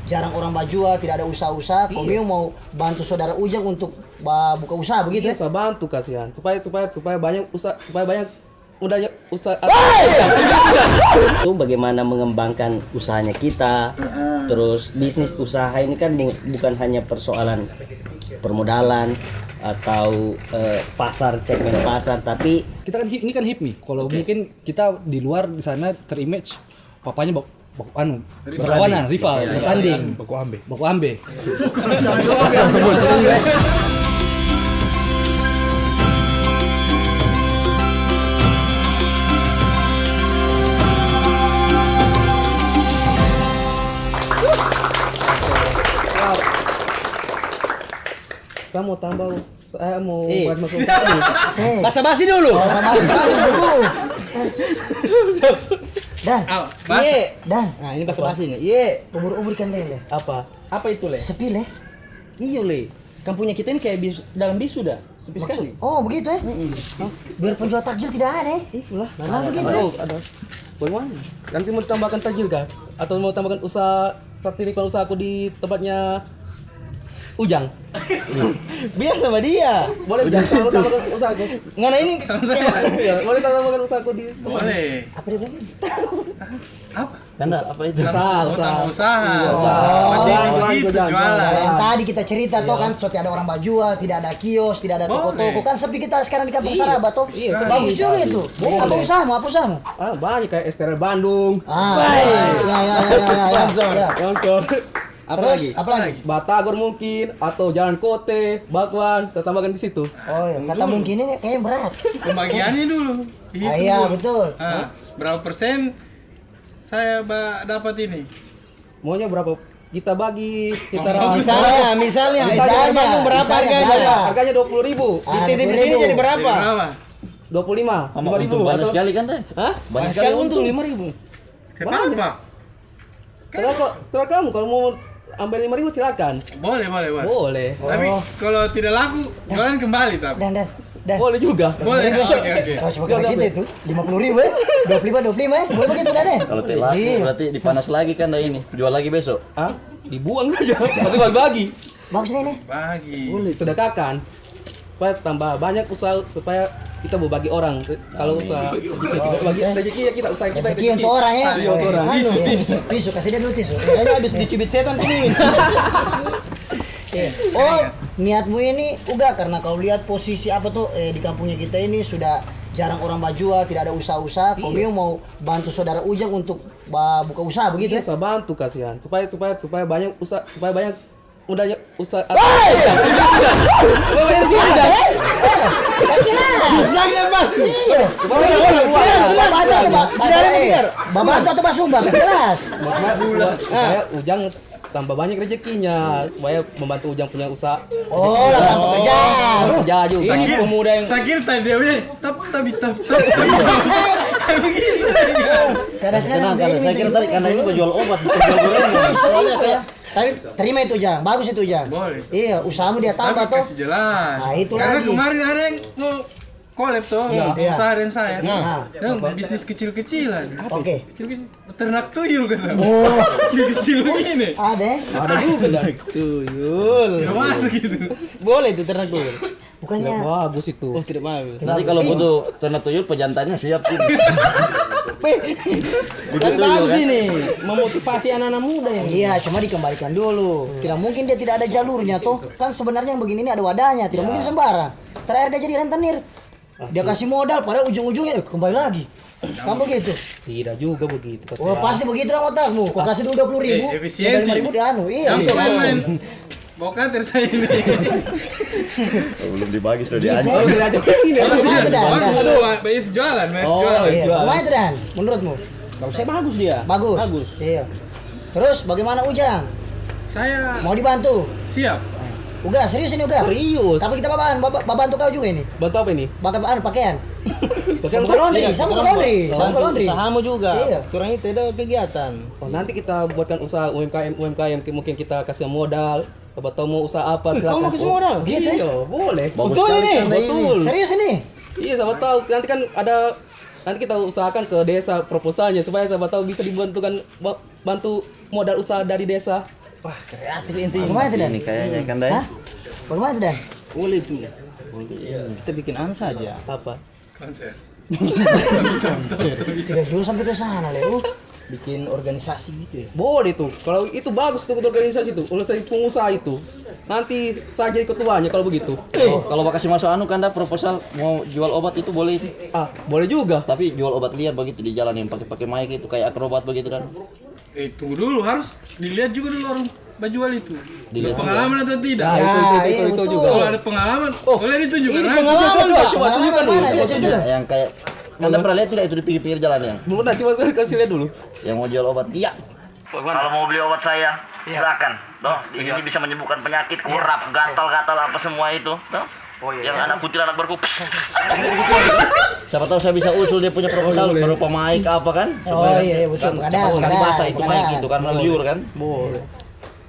jarang orang jual, tidak ada usaha-usaha. Komio mau bantu saudara Ujang untuk buka usaha begitu ya? Saya bantu kasihan supaya banyak usaha, supaya banyak udahnya usaha. Itu bagaimana mengembangkan usahanya kita. Terus bisnis usaha ini kan bukan hanya persoalan permodalan atau pasar, segmen pasar, tapi Kita kan ini kan HIPMI. Kalau mungkin kita di luar di sana terimage papanya berlawanan, rival, bertanding, baku ambe. Kamu mau tambah, saya mau buat masuk tadi. Basa-basi dulu. Dan, Dan. Nah ini basa-basi nih. Iya. Umur kan lele. Apa itu le? Sepi le. Iya le. Kampungnya kita ini kayak dalam bisu dah. Sepi sekali. Oh begitu ya? Biar penjual takjil tidak ada ya? Itulah. Nah begitu ya? Ada. Bagaimana? Nanti mau tambahkan tajil kah? Atau mau tambahkan usaha sertifikat usaha aku di tempatnya Ujang. Biar sama dia. Boleh Ujang tambahkan usaha aku. Ngana ini sama saya. Boleh tambahkan usaha aku di. Boleh. Apa dia bilang? Apa? Kanda apa itu? Usaha. Begitu jualan. Yang tadi kita cerita toh kan, suatu ada orang jual, tidak ada kios, tidak ada toko-toko. Kan sepi kita sekarang di Kampung Saraba toh. Bagus juga itu. Apa usahamu? Banyak kayak STR Bandung. Baik. Ya. Sponsor. Apa lagi? Batagor mungkin atau Jalan Kote, Bakwan, saya tambahkan di situ. Oh ya, kata mungkin ini kayaknya berat. Pembagiannya dulu. Iya betul. Berapa persen saya dapat ini? Maunya berapa? Kita bagi kita Misalnya berapa harganya? Harganya 20.000. Di sini jadi berapa? 25. 5.000 banyak sekali kan deh. Hah? Banyak sekali untung 5.000. Kenapa? Terserah kamu kalau mau ambil 5.000 silakan. Boleh. Tapi kalau tidak laku, jualan kembali tapi. Dan. Boleh juga. Boleh. Oke. Kalau cuma kata kita itu 50.000 ya, 25 ya, boleh begitu Dan ya? Kalau tidak laku berarti dipanas lagi kan dah ini. Jual lagi besok. Hah? Dibuang aja. Tapi kalau bagi. Bagus nih. Bagi. Boleh. Sedekahkan. Supaya tambah banyak usaha supaya kita mau bagi orang. Kalau usaha bagi rezeki ya kita usaha kita Rezeki untuk orang ya. Iya, untuk orang. Tisu, kasih dia dulu tisu. Kayaknya habis dicubit setan ini. Oh, niatmu ini uga karena kau lihat posisi apa tuh di kampungnya kita ini sudah jarang orang jual, tidak ada usaha-usaha. Komio mau bantu saudara Ujang untuk buka usaha begitu ya? Saya bantu kasihan supaya banyak usaha, supaya banyak udahnya usaha. Susahnya Mas. Iya. Bapak atau Mas Sumbang, jelas. Supaya Ujang tambah banyak rezekinya, supaya membantu Ujang punya usaha. Oh, lapangan pekerjaan. Kerja juga. Ini pemuda yang Sakit tadi dia bilang, tapi. Kayak begitu. Kadang-kadang Saya kira tadi karena ini jual obat, bukan jual gorengan. Soalnya kayak tapi terima itu Jang, bagus itu Jang. Boleh. Iya, usahamu dia tambah Tapi toh. kasih jelas. Nah, itu Karena lagi. kemarin ada yang mau collab toh, Iya. usaha dan saya. Nah. Dan bisnis kecil-kecilan. Oke. Kecil ternak tuyul kata. Oh, Kecil-kecil begini. ada. ada juga dah. Tuyul. Gak masuk gitu. Boleh itu ternak tuyul. Bukannya Bagus itu. Oh, tidak bagus. nanti kalau butuh ternak tuyul pejantannya siap ini. Kan bagus ini, memotivasi anak-anak muda ini. iya, cuma dikembalikan dulu. Tidak mungkin dia tidak ada jalurnya toh. Kan sebenarnya yang begini ini ada wadahnya, tidak mungkin sembarang. Terakhir dia jadi rentenir. Dia kasih modal pada ujung-ujungnya kembali lagi. Kan begitu. Tidak juga begitu. Oh, pasti begitu dong otakmu. Kau kasih dulu 20.000. Efisiensi. 5.000 dia anu. Iya. Yang main Bokan saya ini. Belum dibagi sudah Oh, diancam. tidak ada ini. Aduh, bayar jualan, jualan. Iya. Gimana itu Dan? Menurutmu? Kalau saya bagus dia. Bagus. Iya. Terus bagaimana Ujang? Saya Mau dibantu? siap. Uga, serius ini Uga? Serius. Tapi kita bantu kau juga ini. Bantu apa ini? Pakaian. Pakaian Bukan laundry, sama ke laundry. Sama ke laundry. Usahamu juga. Iya. Kurang itu ada kegiatan. Oh, nanti kita buatkan usaha UMKM mungkin kita kasih modal. Coba tahu mau usaha apa silakan. Kamu kasih modal? Gitu ya? Iya, boleh. Bagus Betul sekali ini. Kanda ini. Betul. Serius ini? Iya, siapa tahu nanti kan ada nanti kita usahakan ke desa proposalnya supaya siapa tahu bisa dibantukan bantu modal usaha dari desa. Wah, kreatif inti. Bagaimana tuh Dan? Ini kayaknya kan Dai. Hah? Bagaimana tuh Dan? Boleh tuh. Kita bikin saja. Apa? Tidak jauh sampai ke sana, Leo. Bikin organisasi gitu ya. Boleh tuh. Kalau itu bagus tuh organisasi itu. Kalau saya pengusaha itu. Nanti saya jadi ketuanya kalau begitu. Kalau mau kasih masuk anu kan Dah, proposal mau jual obat itu boleh. Boleh juga. Tapi jual obat liar begitu di jalan yang pakai mic itu kayak akrobat begitu Dan. Tunggu dulu, harus dilihat juga dulu orang jual itu. Dilihat Pengalaman atau tidak? Nah, itu betul. juga. Kalau ada pengalaman, boleh ditunjukkan. Ini langsung. pengalaman, Pak. Coba tunjukkan dulu. Mana? Coba. Yang kayak Anda pernah lihat tidak itu di pinggir-pinggir jalan yang Nanti coba kasih lihat dulu. yang mau jual obat? Iya. Kalau mau beli obat saya, silakan. Toh, ini bisa menyembuhkan penyakit kurap, gatal-gatal apa semua itu. Toh. Yang anak kutil anak berkup. Siapa tahu saya bisa usul dia punya proposal berupa mic apa kan? Oh iya betul. Ada. Kan basah itu mic itu karena liur kan? Boleh.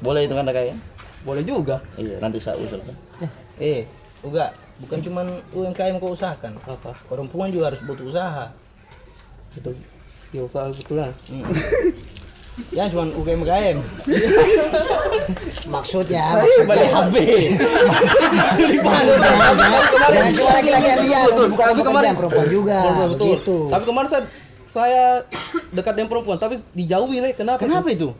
Boleh itu kan kayak? Boleh juga. Iya, nanti saya usul kan. Uga, bukan cuman UMKM kau usahakan. Apa? Perempuan juga harus butuh usaha. Betul. Ya usaha betulan. Jangan cuman UMKM. Maksudnya Balik HP. maksudnya jangan cuma laki-laki yang lihat, bukan Tapi kemarin- pekerjaan perempuan juga. Betul. Gitu. Tapi kemarin saya dekat dengan perempuan, tapi dijauhi Le. Kenapa? Kenapa itu?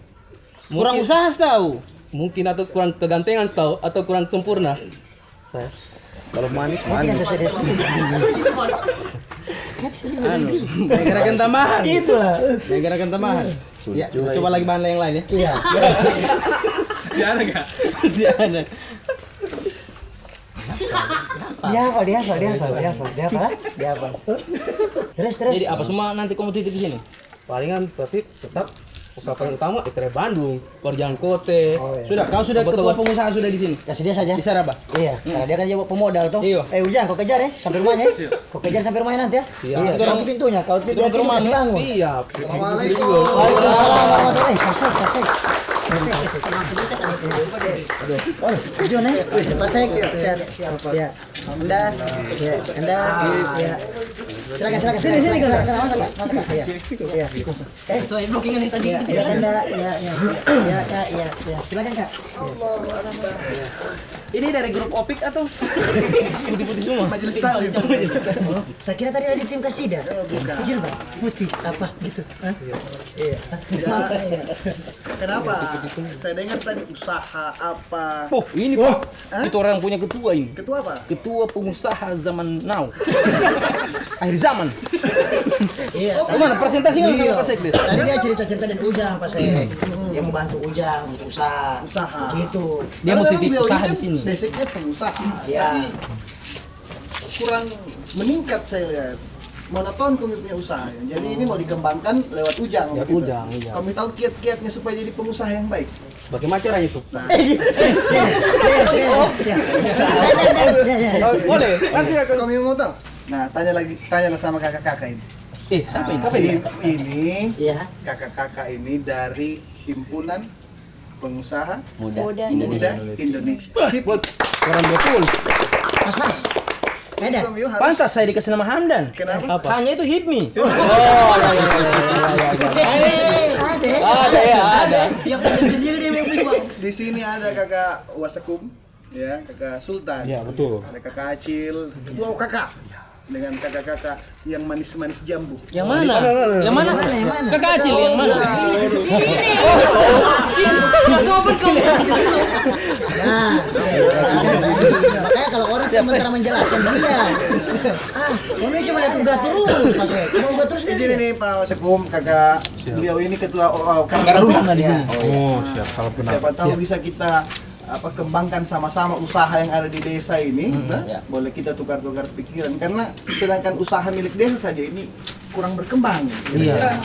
Kurang Mungkin- usaha tahu. Mungkin atau kurang kegantengan tahu atau kurang sempurna. Saya. Kalau manis Tidak sesuai destinasi. Gerakan tambahan. Itulah. Gerakan tambahan. Ya, coba lagi bahan yang lain ya. Iya. Masih ada nggak? Masih ada. Dia hafal. Terus. Jadi apa semua nanti kompetitif di sini? Palingan tapi tetap usaha paling utama ITB Bandung, Perjalanan Kote. Sudah, kau sudah ketua pengusaha sudah di sini. Kasih dia saja. Bisa apa? Iya, karena dia kan dia pemodal tuh. Iya. Ujang, kau kejar ya sampai rumahnya. Kau kejar sampai rumahnya nanti ya. Siap. Iya, kunci pintunya. Kalau tidak ke rumah, kasih bangun. Siap. Waalaikumsalam warahmatullahi wabarakatuh. Tujuan ya? Wis, pasek. Siap. Ya. Anda. Ya. Silakan. Sini Kak. Masuk Kak. Iya. Soal bookingan yang tadi. Ya, Anda. Ya, Kak. Ya. Silakan Kak. Ini dari grup Opik atau putih-putih semua? Majelis taklim. Saya kira tadi ada di tim Kasida. Jilbab putih apa gitu. Iya. Kenapa? Saya dengar tadi usaha apa? Oh, ini Pak. Itu orang punya ketua ini. Ketua apa? Ketua pengusaha zaman now. Akhir zaman. Iya. Gimana presentasinya sama Pak Sekdes? Tadi dia cerita-cerita dari Ujang pas saya. Dia mau bantu Ujang untuk usaha. Usaha. Gitu. Dia mau Karena titip beliau usaha ini di sini. Basicnya pengusaha. Iya. Tapi kurang meningkat saya lihat. Monoton kami punya usaha. Jadi ini mau dikembangkan lewat Ujang. Lewat gitu. Ujang, iya. Kami tahu kiat-kiatnya supaya jadi pengusaha yang baik. Bagaimana caranya itu? Iya. Boleh. Nanti akan. Kami mau tahu. Nah, tanyalah sama kakak-kakak ini. Siapa ini? Apa ini? Ini Iya. kakak-kakak ini dari Himpunan Pengusaha Muda Muda Indonesia. Orang betul. Mas. Medan. Kami harus Pantas saya dikasih nama Hamdan. Kenapa? Hanya itu hit me. Ada. Di sini ada kakak Wasekum, ya, kakak Sultan. Iya, betul. Ada kakak Acil, wow kakak. Dengan kakak-kakak yang manis-manis jambu. Yang mana? Yang mana? Kakak Acil yang mana? Nah, makanya kalau orang sementara menjelaskan dia. Ini cuma lihat udah terus, Mas. Mau udah terus Jadi ini Pak Wasekum, kakak beliau ini ketua Karang Taruna di sini. Oh, siap. Salam kenal. Siapa tahu bisa kita kembangkan sama-sama usaha yang ada di desa ini. Boleh kita tukar-tukar pikiran karena sedangkan usaha milik desa saja ini kurang berkembang. Kira-kira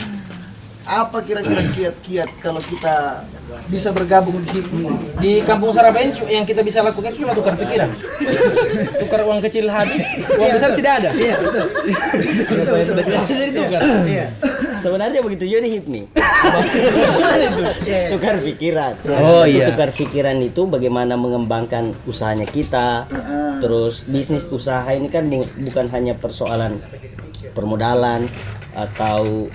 apa kira-kira kiat-kiat kalau kita bisa bergabung di HIPMI? Di Kampung Saraben yang kita bisa lakukan itu cuma tukar pikiran. Tukar uang kecil habis, uang besar tidak ada. Iya, betul. Jadi tukar. Iya. Sebenarnya begitu juga di HIPMI. Tukar pikiran. Oh, iya. Tukar pikiran itu bagaimana mengembangkan usahanya kita. Terus bisnis usaha ini kan bukan hanya persoalan permodalan atau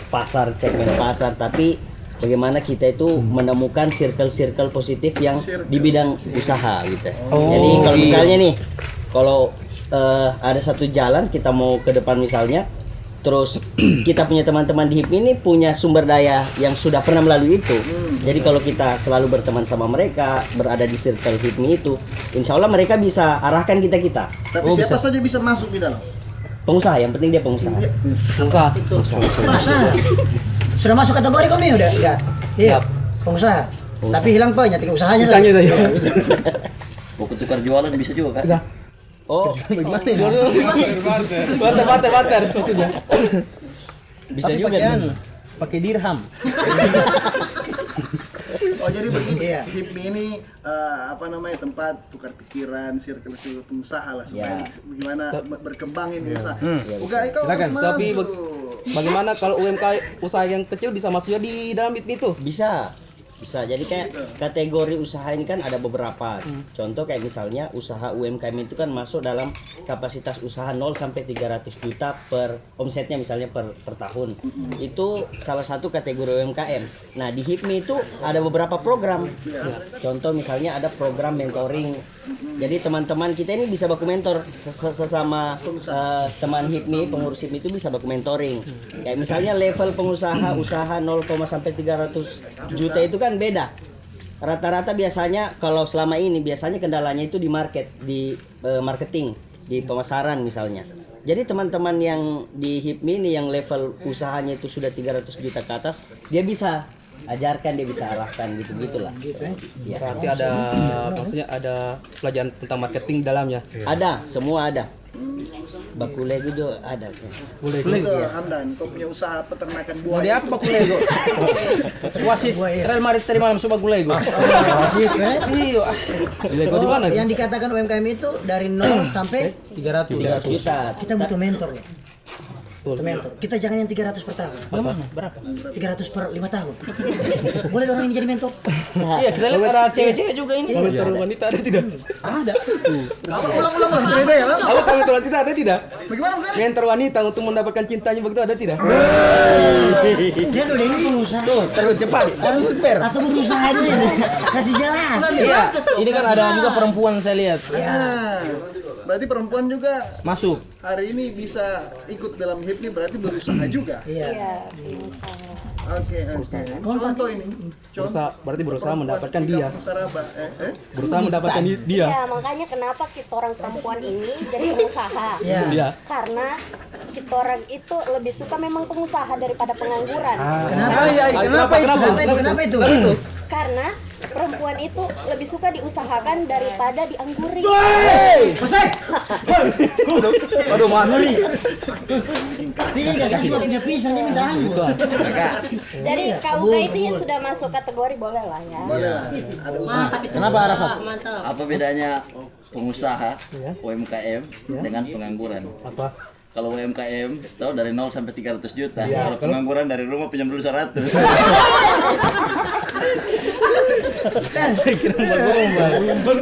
pasar, segmen pasar, tapi bagaimana kita itu menemukan circle-circle positif yang di bidang usaha gitu. Jadi kalau misalnya nih, kalau ada satu jalan kita mau ke depan misalnya, terus kita punya teman-teman di HIPMI ini punya sumber daya yang sudah pernah melalui itu. Jadi kalau kita selalu berteman sama mereka, berada di circle HIPMI itu, insya Allah mereka bisa arahkan kita. Tapi siapa saja bisa masuk di dalam? Pengusaha, yang penting dia pengusaha. Pengusaha. Sudah masuk kategori kau nih udah? Iya. Pengusaha. Tapi hilang poinnya, tinggal usahanya saja. Mau tukar jualan bisa juga kan? Oh, Bagaimana ini? Barter. bisa Tapi juga. pakai tuh. pakai dirham. Oh jadi begini, Iya. HIPMI ini tempat tukar pikiran, circle pengusaha lah supaya bagaimana berkembang ini usaha. Uga, kau Silakan. harus Tapi masuk. bagaimana kalau UMKM usaha yang kecil bisa masuknya di dalam HIPMI itu? Bisa. Jadi kayak kategori usaha ini kan ada beberapa. Contoh kayak misalnya usaha UMKM itu kan masuk dalam kapasitas usaha 0 sampai 300 juta per omsetnya misalnya per tahun. Itu salah satu kategori UMKM. Nah, di HIPMI itu ada beberapa program. Contoh misalnya ada program mentoring. Jadi teman-teman kita ini bisa baku mentor sesama teman HIPMI, pengurus HIPMI itu bisa baku mentoring. Kayak misalnya level pengusaha usaha 0, sampai 300 juta itu kan beda. Rata-rata biasanya kalau selama ini biasanya kendalanya itu di marketing, di pemasaran misalnya. Jadi teman-teman yang di HIPMI ini yang level usahanya itu sudah 300 juta ke atas, dia bisa ajarkan, dia bisa arahkan gitu-gitulah. Ya. Berarti ada maksudnya ada pelajaran tentang marketing di dalamnya. Ada, semua ada. Baku Lego juga ada. Itu Hamdan, kau punya usaha peternakan Mau di buaya. apa baku Lego? Wasit Real Madrid tadi malam suka baku Lego. Iya. Lego di mana? Yang dikatakan UMKM itu dari 0 sampai 300. Juta. kita butuh mentor ya. Butuh mentor. Kita jangan yang 300 per tahun. Berapa? 300 per 5 tahun. Boleh dong ini jadi mentor? Iya, kita lihat ada cewek-cewek juga ini. Mentor wanita ada tidak? Ada. Apa ulang cerita ya? Apa kalau mentor wanita ada tidak? Bagaimana bukan? Mentor wanita untuk mendapatkan cintanya begitu ada tidak? Dia udah ini pengusaha. Tuh, terlalu cepat. Harus fair. Atau berusaha dia. Kasih jelas. Iya, ini kan ada juga perempuan saya lihat. Ah, berarti perempuan juga Masuk. hari ini bisa ikut dalam HIPMI berarti berusaha juga. Iya. Oke. Contoh ini. Berarti berusaha perempuan mendapatkan di dia. Kampung Saraba. Berusaha mendapatkan dia. Ya, makanya kenapa kita orang perempuan ini jadi pengusaha. Iya. Iya. Karena kita orang itu lebih suka memang pengusaha daripada pengangguran. Kenapa? Kenapa itu? Karena perempuan itu lebih suka diusahakan daripada diangguri. Aduh, mana nih? Tidak, saya cuma punya pisang ini minta anggur. Jadi KUK itu yang sudah masuk kategori boleh lah ya. Boleh lah. Ada usaha. Kenapa Arafat? Apa bedanya pengusaha UMKM dengan pengangguran? Apa? Kalau UMKM tahu dari 0 sampai 300 juta. Kalau pengangguran dari rumah pinjam dulu 100.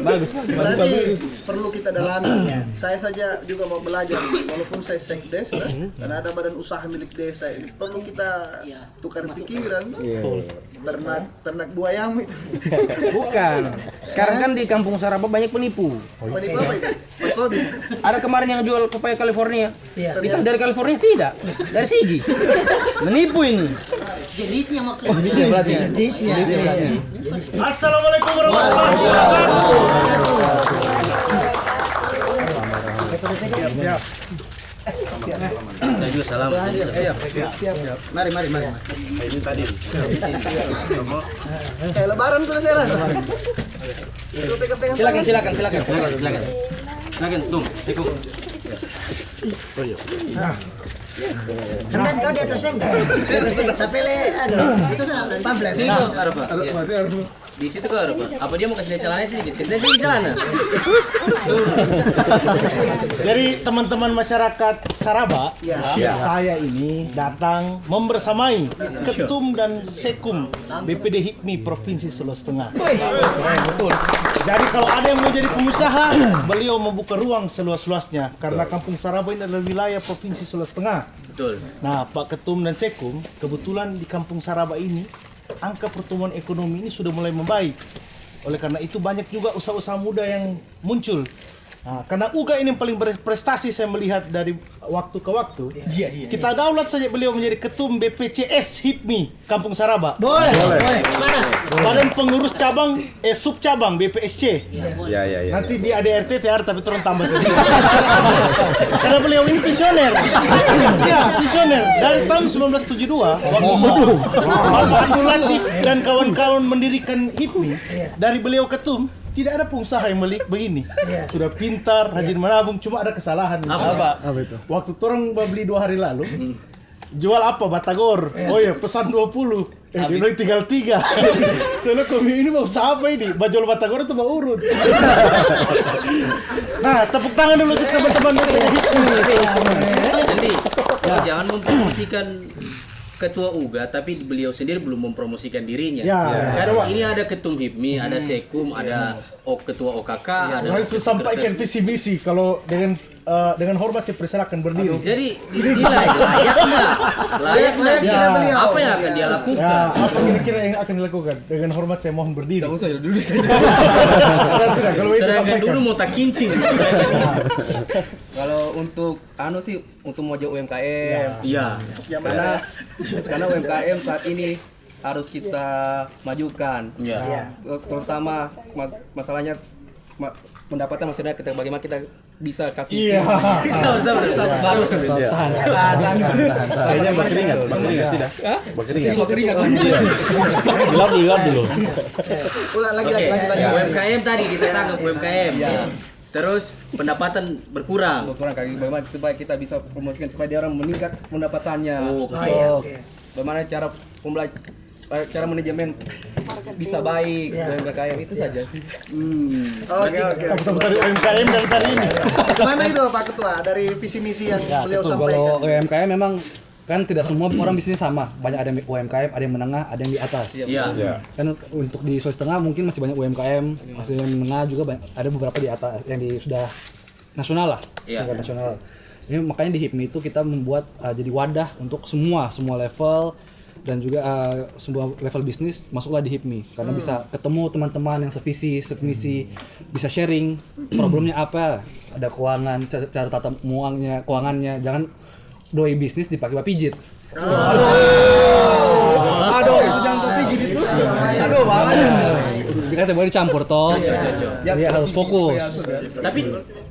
Bagus. Berarti perlu kita dalami. Saya saja juga mau belajar, walaupun saya sekdes dan ada badan usaha milik desa ini perlu kita tukar pikiran. Ternak buayamu itu. Bukan. Sekarang kan di Kampung Saraba banyak penipu. Penipu apa itu? Mas Lodis. Ada kemarin yang jual pepaya California. Iya. Kita dari California tidak, dari Sigi. Menipu ini. Jenisnya maksudnya. Berarti. Jenisnya. Assalamualaikum warahmatullahi wabarakatuh. Saya juga salam. Mari. Kayak lebaran sudah saya rasa. Itu pegang-pegang. Silakan. Silakan, Tum. Ikut. Kan kau di atas enggak? Di atas tapi pamflet. Di situ kau apa dia mau kasih lihat celananya sedikit? Kita sedikit celana. Dari teman-teman masyarakat Saraba, saya ini datang membersamai Ketum dan Sekum BPD HIPMI Provinsi Sulawesi Tengah. Betul. Jadi kalau ada yang mau jadi pengusaha, beliau membuka ruang seluas-luasnya karena Kampung Saraba ini adalah wilayah Provinsi Sulawesi Tengah. Betul. Nah, Pak Ketum dan Sekum kebetulan di Kampung Saraba ini angka pertumbuhan ekonomi ini sudah mulai membaik. Oleh karena itu banyak juga usaha-usaha muda yang muncul. Nah, karena UGA ini yang paling berprestasi saya melihat dari waktu ke waktu. Kita daulat saja beliau menjadi ketum BPCS HIPMI Kampung Saraba. Boleh. Mana? Badan pengurus cabang sub cabang BPSC. Ya. Nanti di ADRT TR tapi turun tambah sedikit. Karena beliau ini visioner. Ya, visioner. Dari tahun 1972 waktu Mas Abdul Latif dan kawan-kawan mendirikan HIPMI, dari beliau ketum tidak ada pengusaha yang begini. Sudah pintar, rajin menabung, cuma ada kesalahan. Apa itu? Waktu orang beli 2 hari lalu, jual apa? Batagor. Oh ya, pesan 20. Ini tinggal 3. Soalnya kami ini mau usaha apa ini? Bajol Batagor itu mau urut. Nah, tepuk tangan dulu untuk teman-teman. Nanti jangan mempromosikan ketua UGA tapi beliau sendiri belum mempromosikan dirinya. Kan coba. ini ada ketum HIPMI, ada Sekum, ada ketua OKK, ada Harus sampaikan visi misi kalau dengan hormat saya persilakan berdiri. Jadi dinilai layak nggak? Apa yang akan dia lakukan? Apa kira-kira yang akan dilakukan? Dengan hormat saya mohon berdiri. Kamu saja duduk saja. Sudah, kalau itu Sedangkan sampaikan. dulu mau tak kincing. Kalau untuk untuk maju UMKM. Iya. Karena UMKM saat ini harus kita majukan. Terutama masalahnya pendapatan masyarakat, bagaimana kita bisa kasih. Sabar. Kayaknya berkeringat tidak? Berkeringat. Gelap dulu. Ulang lagi. UMKM tadi kita tangkap UMKM. Terus pendapatan berkurang. Bagaimana supaya kita bisa promosikan supaya dia orang meningkat pendapatannya. Bagaimana cara manajemen bisa baik UMKM itu saja sih. Oke. Dari UMKM dari hari ini. Gimana itu Pak Ketua dari visi misi yang beliau Betul. sampaikan? Kalau UMKM memang kan tidak semua orang bisnisnya sama. Banyak ada yang UMKM, ada yang menengah, ada yang di atas. Kan untuk di Sulawesi Tengah mungkin masih banyak UMKM, masih yang menengah juga banyak, ada beberapa di atas yang sudah nasional lah, tingkat nasional. Ini makanya di HIPMI itu kita membuat jadi wadah untuk semua level dan juga semua level bisnis masuklah di HIPMI karena bisa ketemu teman-teman yang sevisi, semisi, bisa sharing problemnya apa, ada keuangan, cara tata keuangannya, jangan doi bisnis dipakai pijit. Aduh, itu jangan pijit itu. Aduh, Kita boleh dicampur toh. Dia harus fokus. Tapi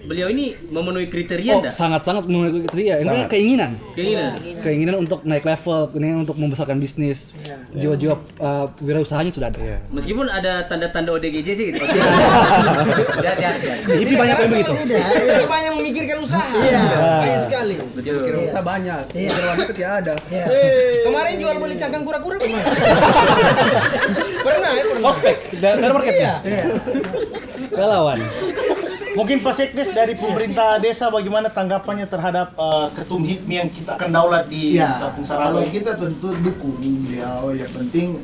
beliau ini memenuhi kriteria enggak? Sangat-sangat memenuhi kriteria. Ini keinginan untuk naik level, keinginan untuk membesarkan bisnis. Jiwa-jiwa wirausahanya sudah ada. Meskipun ada tanda-tanda ODGJ sih gitu. Ini banyak yang begitu. Ini banyak memikirkan usaha. Banyak sekali. Memikirkan usaha banyak. Mikirkan itu tidak ada. Kemarin jual beli cangkang kura-kura pernah. Pernah. Ospek dari marketnya. Relawan. Mungkin Pak Sekdes dari pemerintah desa bagaimana tanggapannya terhadap ketum HIPMI yang kita akan daulat di Kampung Saraba? Kalau kita tentu dukung beliau, yang penting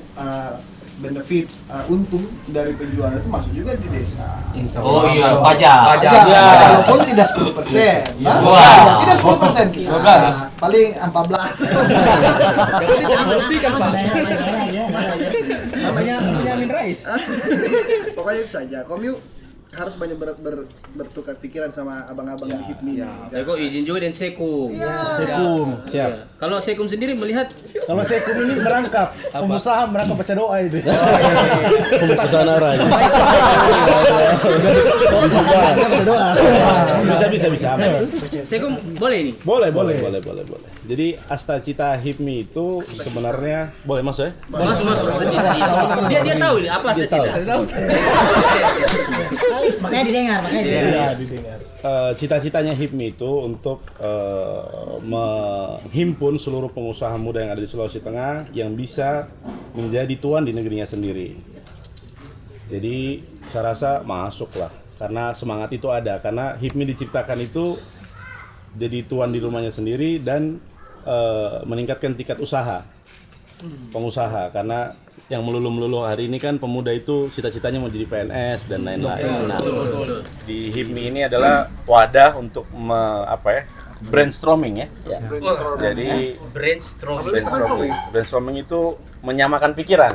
benefit untung dari penjualan itu masuk juga di desa. Oh iya, pajak. Walaupun tidak 10%. Tidak 10% kita. Paling 14. Jadi dikorupsikan Pak. Namanya Amin Rais. Pokoknya itu saja. Komyu harus banyak bertukar pikiran sama abang-abang di HIPMI. Kok izin juga dan Sekum. Sekum. Siap. Kalau Sekum sendiri melihat Kalau Sekum ini merangkap pengusaha merangkap baca doa itu. Pesan orang. Bisa. Sekum boleh ini? Boleh. Jadi Asta Cita HIPMI itu sebenarnya boleh masuk ya? Masuk Asta Cita. Dia tahu ini apa Asta Cita. Makanya didengar. Cita-citanya HIPMI itu untuk menghimpun seluruh pengusaha muda yang ada di Sulawesi Tengah yang bisa menjadi tuan di negerinya sendiri. Jadi saya rasa masuklah karena semangat itu ada, karena HIPMI diciptakan itu jadi tuan di rumahnya sendiri dan meningkatkan tingkat usaha pengusaha, karena yang melulu hari ini kan pemuda itu cita-citanya mau jadi PNS dan lain-lain. Nah, di HIPMI ini adalah wadah untuk brainstorming ya. Brainstorming. Jadi brainstorming. brainstorming itu menyamakan pikiran.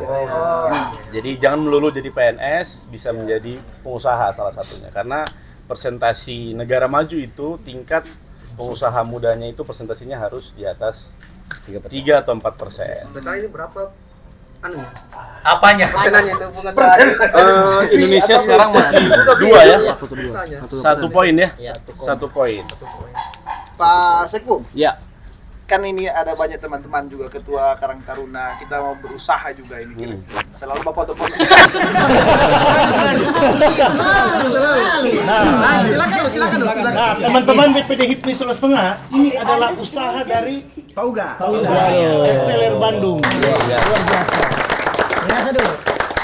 Jadi jangan melulu jadi PNS, bisa menjadi pengusaha salah satunya. Karena persentasi negara maju itu tingkat pengusaha mudanya itu persentasinya harus di atas 3 atau 4%. Ini berapa? Apanya? Indonesia sekarang masih 2 ya. 1 poin ya. 1 poin. Pak Sekum, Ya. kan ini ada banyak teman-teman juga ketua Karang Taruna, kita mau berusaha juga ini. Selalu Bapak untuk silakan. Nah, teman-teman BPD HIPMI Sulawesi Tengah, ini adalah usaha dari Pauga. Esteller Bandung. Luar biasa. Biasa dulu.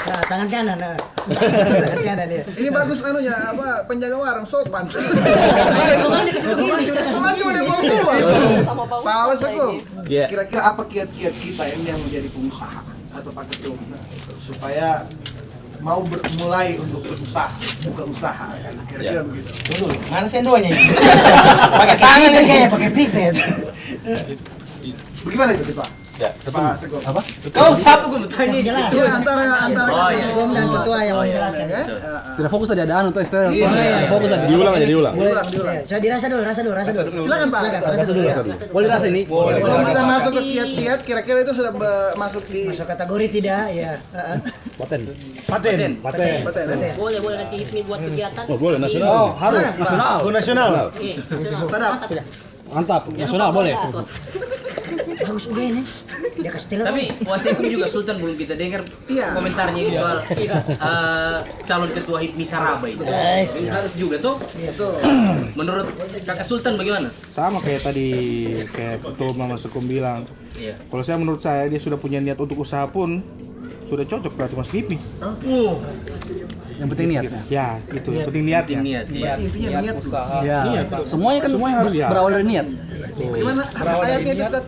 Nah, tangan kanan. Tangan kanan ya. Ini bagus anunya apa penjaga warung sopan. Kemarin dikasih begini. Kemarin cuma dia bawa tua. Pak Sekum, Ya. kira-kira apa kiat-kiat kita ini yang menjadi pengusaha atau Pak Ketum supaya mau mulai untuk berusaha, buka usaha, kira-kira begitu. Mana sendonya ini? Pakai tangan ini. Kayak pakai pipet. Bagaimana itu Pak? Ya, Pak Sekum. Apa? Kau siapa gue bertanya? Jelas. Ya, antara Ketum dan ketua yang menjelaskan. Tidak fokus tadi ada untuk STL. Fokus tadi. Diulang aja, diulang. Diulang. Saya dirasa dulu. Silakan Pak. Rasa dulu. Boleh rasa ini? Kalau kita masuk ke kiat-kiat, kira-kira itu sudah masuk di Masuk kategori tidak ya. Paten. Paten. Boleh nanti HIPMI buat kegiatan. Oh, boleh nasional. Oh, harus nasional. Go nasional. sadap. Mantap, nasional boleh. Bagus udah ini. Dia kasih telepon. Tapi Wasekum juga Sultan belum kita dengar komentarnya ini soal calon ketua HIPMI Saraba itu. Ini harus juga tuh. Menurut Kakak Sultan bagaimana? Sama kayak tadi kayak Ketua Mama Sekum bilang. Kalau menurut saya dia sudah punya niat untuk usaha pun sudah cocok berarti masuk HIPMI. Yang penting niat. Ya, itu penting niat ya. Intinya niat usaha. Ya. Semuanya kan harus ya. berawal dari niat. Gimana ayatnya itu Ustaz?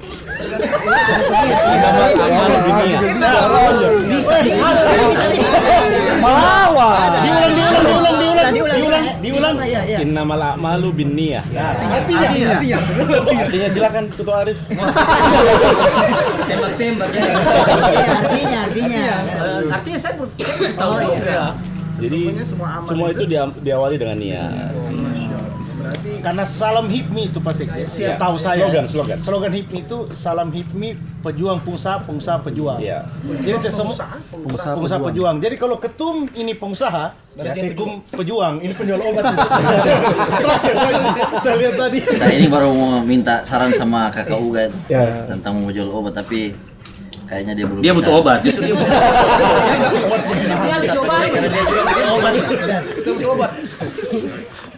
Melawan. Diulang. Innamal a'malu binniyah. Artinya silakan Ketua Arif. Tembak-tembak ya. Artinya. Artinya saya belum tahu ya. Jadi semua itu diawali dengan niat. Karena salam HIPMI itu pasti tahu saya. Slogan HIPMI itu salam HIPMI pejuang pengusaha pejuang. Iya. Jadi semua pengusaha pejuang. Jadi kalau ketum ini pengusaha, ya Sekum pejuang. Ini penjual obat. Saya lihat tadi. Saya ini baru mau minta saran sama Kakak Uga itu tentang mau jual obat, tapi kayaknya dia belum. Dia butuh obat. Justru dia butuh obat.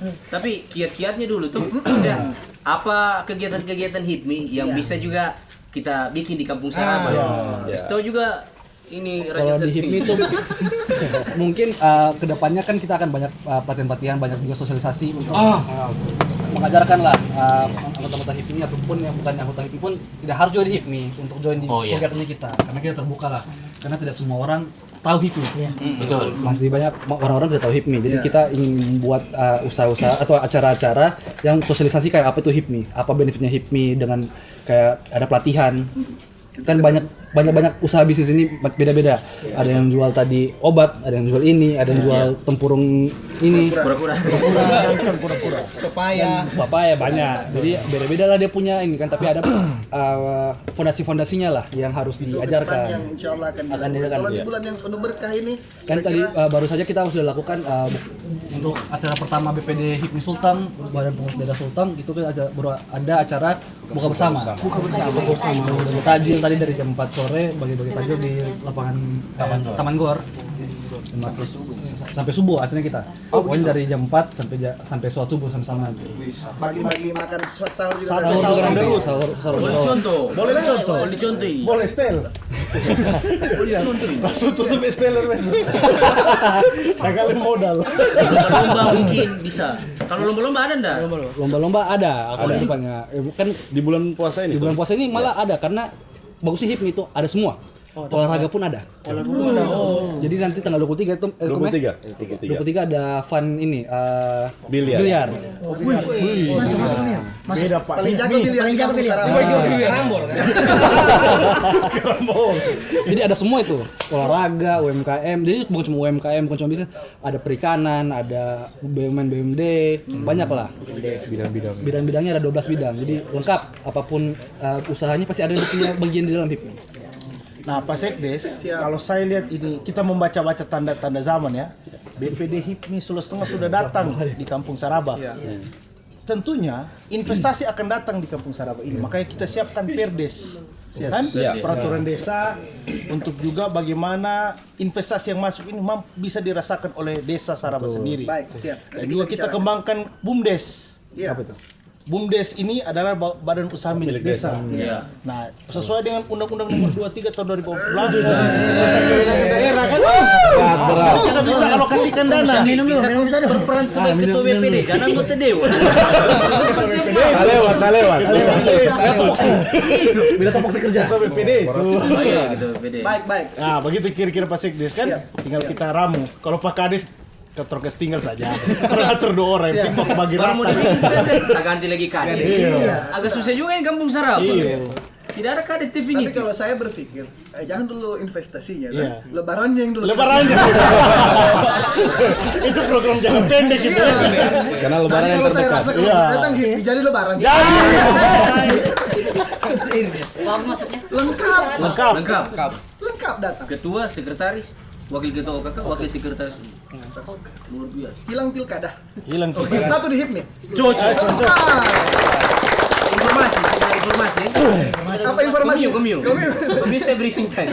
Tapi kiat-kiatnya dulu tuh, maksudnya apa kegiatan-kegiatan HIPMI yang bisa juga kita bikin di Kampung Saraba. Tahu juga ini Kalau di HIPMI itu mungkin kedepannya kan kita akan banyak pelatihan-pelatihan, banyak juga sosialisasi untuk mengajarkan lah anggota-anggota HIPMI ataupun yang bukan anggota HIPMI pun tidak harus join di HIPMI untuk join di kegiatannya kita, karena kita terbuka lah, karena tidak semua orang tahu HIPMI. Betul. Masih banyak orang-orang tidak tahu HIPMI. Jadi kita ingin membuat usaha-usaha atau acara-acara yang sosialisasi kayak apa itu HIPMI, apa benefitnya HIPMI dengan kayak ada pelatihan. Kan banyak usaha bisnis ini beda-beda. Ada yang jual tadi obat, ada yang jual ini, ada yang jual tempurung ini, Pura-pura. Papaya. banyak. Jadi beda-beda lah dia punya ini kan, tapi ada fondasi-fondasinya lah yang harus diajarkan. Yang insya Allah akan dilakukan. dilakukan. Kalau di bulan yang penuh berkah ini, Kan tadi baru saja kita sudah lakukan untuk acara pertama BPD HIPMI Sulteng, Badan Pengurus Daerah Sulteng, itu kan baru ada acara buka bersama. Berbagi takjil tadi dari jam 4 sore, bagi-bagi takjil di lapangan Taman Gor. Terus sampai subuh acaranya kita. Pokoknya dari jam 4 sampai sholat subuh sama-sama. bagi-bagi makan sahur juga. Boleh contoh. Boleh contoh. Boleh contoh ini. Boleh stel. Boleh contoh ini. Langsung tutup steller besok. Kagak modal. Lomba mungkin bisa. Kalau lomba-lomba ada enggak? Lomba-lomba ada depannya. Kan Di bulan puasa ini. di bulan puasa ini malah ada, karena bagusnya HIPMI itu ada semua. olahraga pun ada. Jadi nanti tanggal 23 itu 23 ada fun ini biliar. Beda Pak. Paling jago biliar. Rambol kan. Jadi ada semua itu, olahraga, UMKM. Jadi bukan cuma UMKM, bukan cuma bisnis, ada perikanan, ada BUMN, BUMD, banyak lah. Bidang-bidangnya ada 12 bidang. Jadi lengkap, apapun usahanya pasti ada punya bagian di dalam HIPMI. Nah, Pak Sekdes, kalau saya lihat ini, kita membaca-baca tanda-tanda zaman ya. BPD HIPMI Sulawesi Tengah sudah datang di Kampung Saraba. Tentunya investasi akan datang di Kampung Saraba ini. Makanya kita siapkan Perdes, kan? Peraturan desa untuk juga bagaimana investasi yang masuk ini bisa dirasakan oleh desa Saraba sendiri. Baik, siap. Dan juga kita kembangkan BUMDes. Apa itu? BUMDes ini adalah badan usaha milik desa. Nah, sesuai dengan Undang-Undang Nomor 23 tahun 2014. Daerah kan. Kita bisa alokasikan dana. Bisa berperan sebagai ketua BPD, jangan anggota dewan. Lewat. Bila topoksi kerja. Ketua BPD itu. Baik. Nah, begitu kira-kira Pak Sekdes kan. Tinggal kita ramu. Kalau Pak Kades ketrokes tinggal saja. Atur 2 orang yang timbang bagi Baru mau rata. dibikin Perdes, tak ganti lagi kades. Agak susah juga yang Kampung Saraba. Tidak ada kades definitif. Tapi kalau saya berpikir, jangan dulu investasinya, kan? Lebarannya yang dulu. Lebarannya. Itu program jangka pendek gitu. Karena lebaran Nanti yang kalau saya terdekat. rasa kalau datang jadi lebaran. Bagus maksudnya. Lengkap datang. Ketua, sekretaris, wakil ketua OKK, wakil sekretaris. Luar biasa. Hilang pilkada. Pilkada. Satu di HIPMI. Cocok. Informasi. Apa informasi? Komio saya briefing tadi.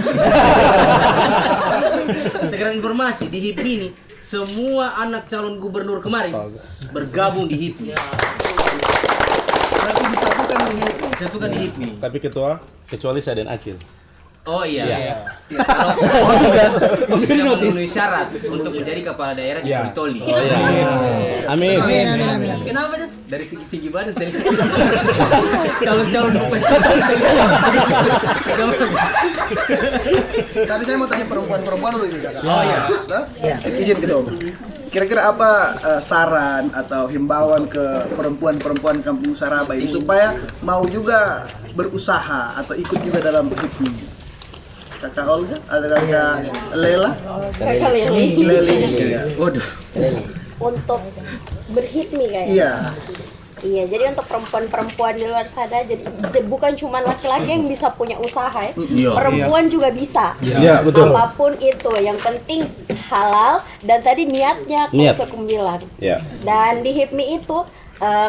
Sekarang informasi di HIPMI ini semua anak calon gubernur kemarin bergabung di HIPMI. Berarti disatukan di HIPMI. Tapi ketua kecuali saya dan Acil. Oh iya. Kalau sudah memenuhi syarat untuk menjadi kepala daerah di Toli. Oh iya. Amin. Kenapa tuh? Dari segi tinggi badan saya. Calon-calon Tadi saya mau tanya perempuan dulu ini Kakak. Oh iya. Izin ketua. Kira-kira apa saran atau himbauan ke perempuan-perempuan Kampung Saraba ini supaya mau juga berusaha atau ikut juga dalam HIPMI? Kakak Olga, ada kakak Lela, Kakak Leli. Waduh. Untuk berhipmi kayaknya. Iya. Jadi untuk perempuan-perempuan di luar sana, jadi bukan cuma laki-laki yang bisa punya usaha ya. Perempuan juga bisa. Iya, betul. Apapun itu, yang penting halal dan tadi niatnya kalau sekumbilan. Dan di HIPMI itu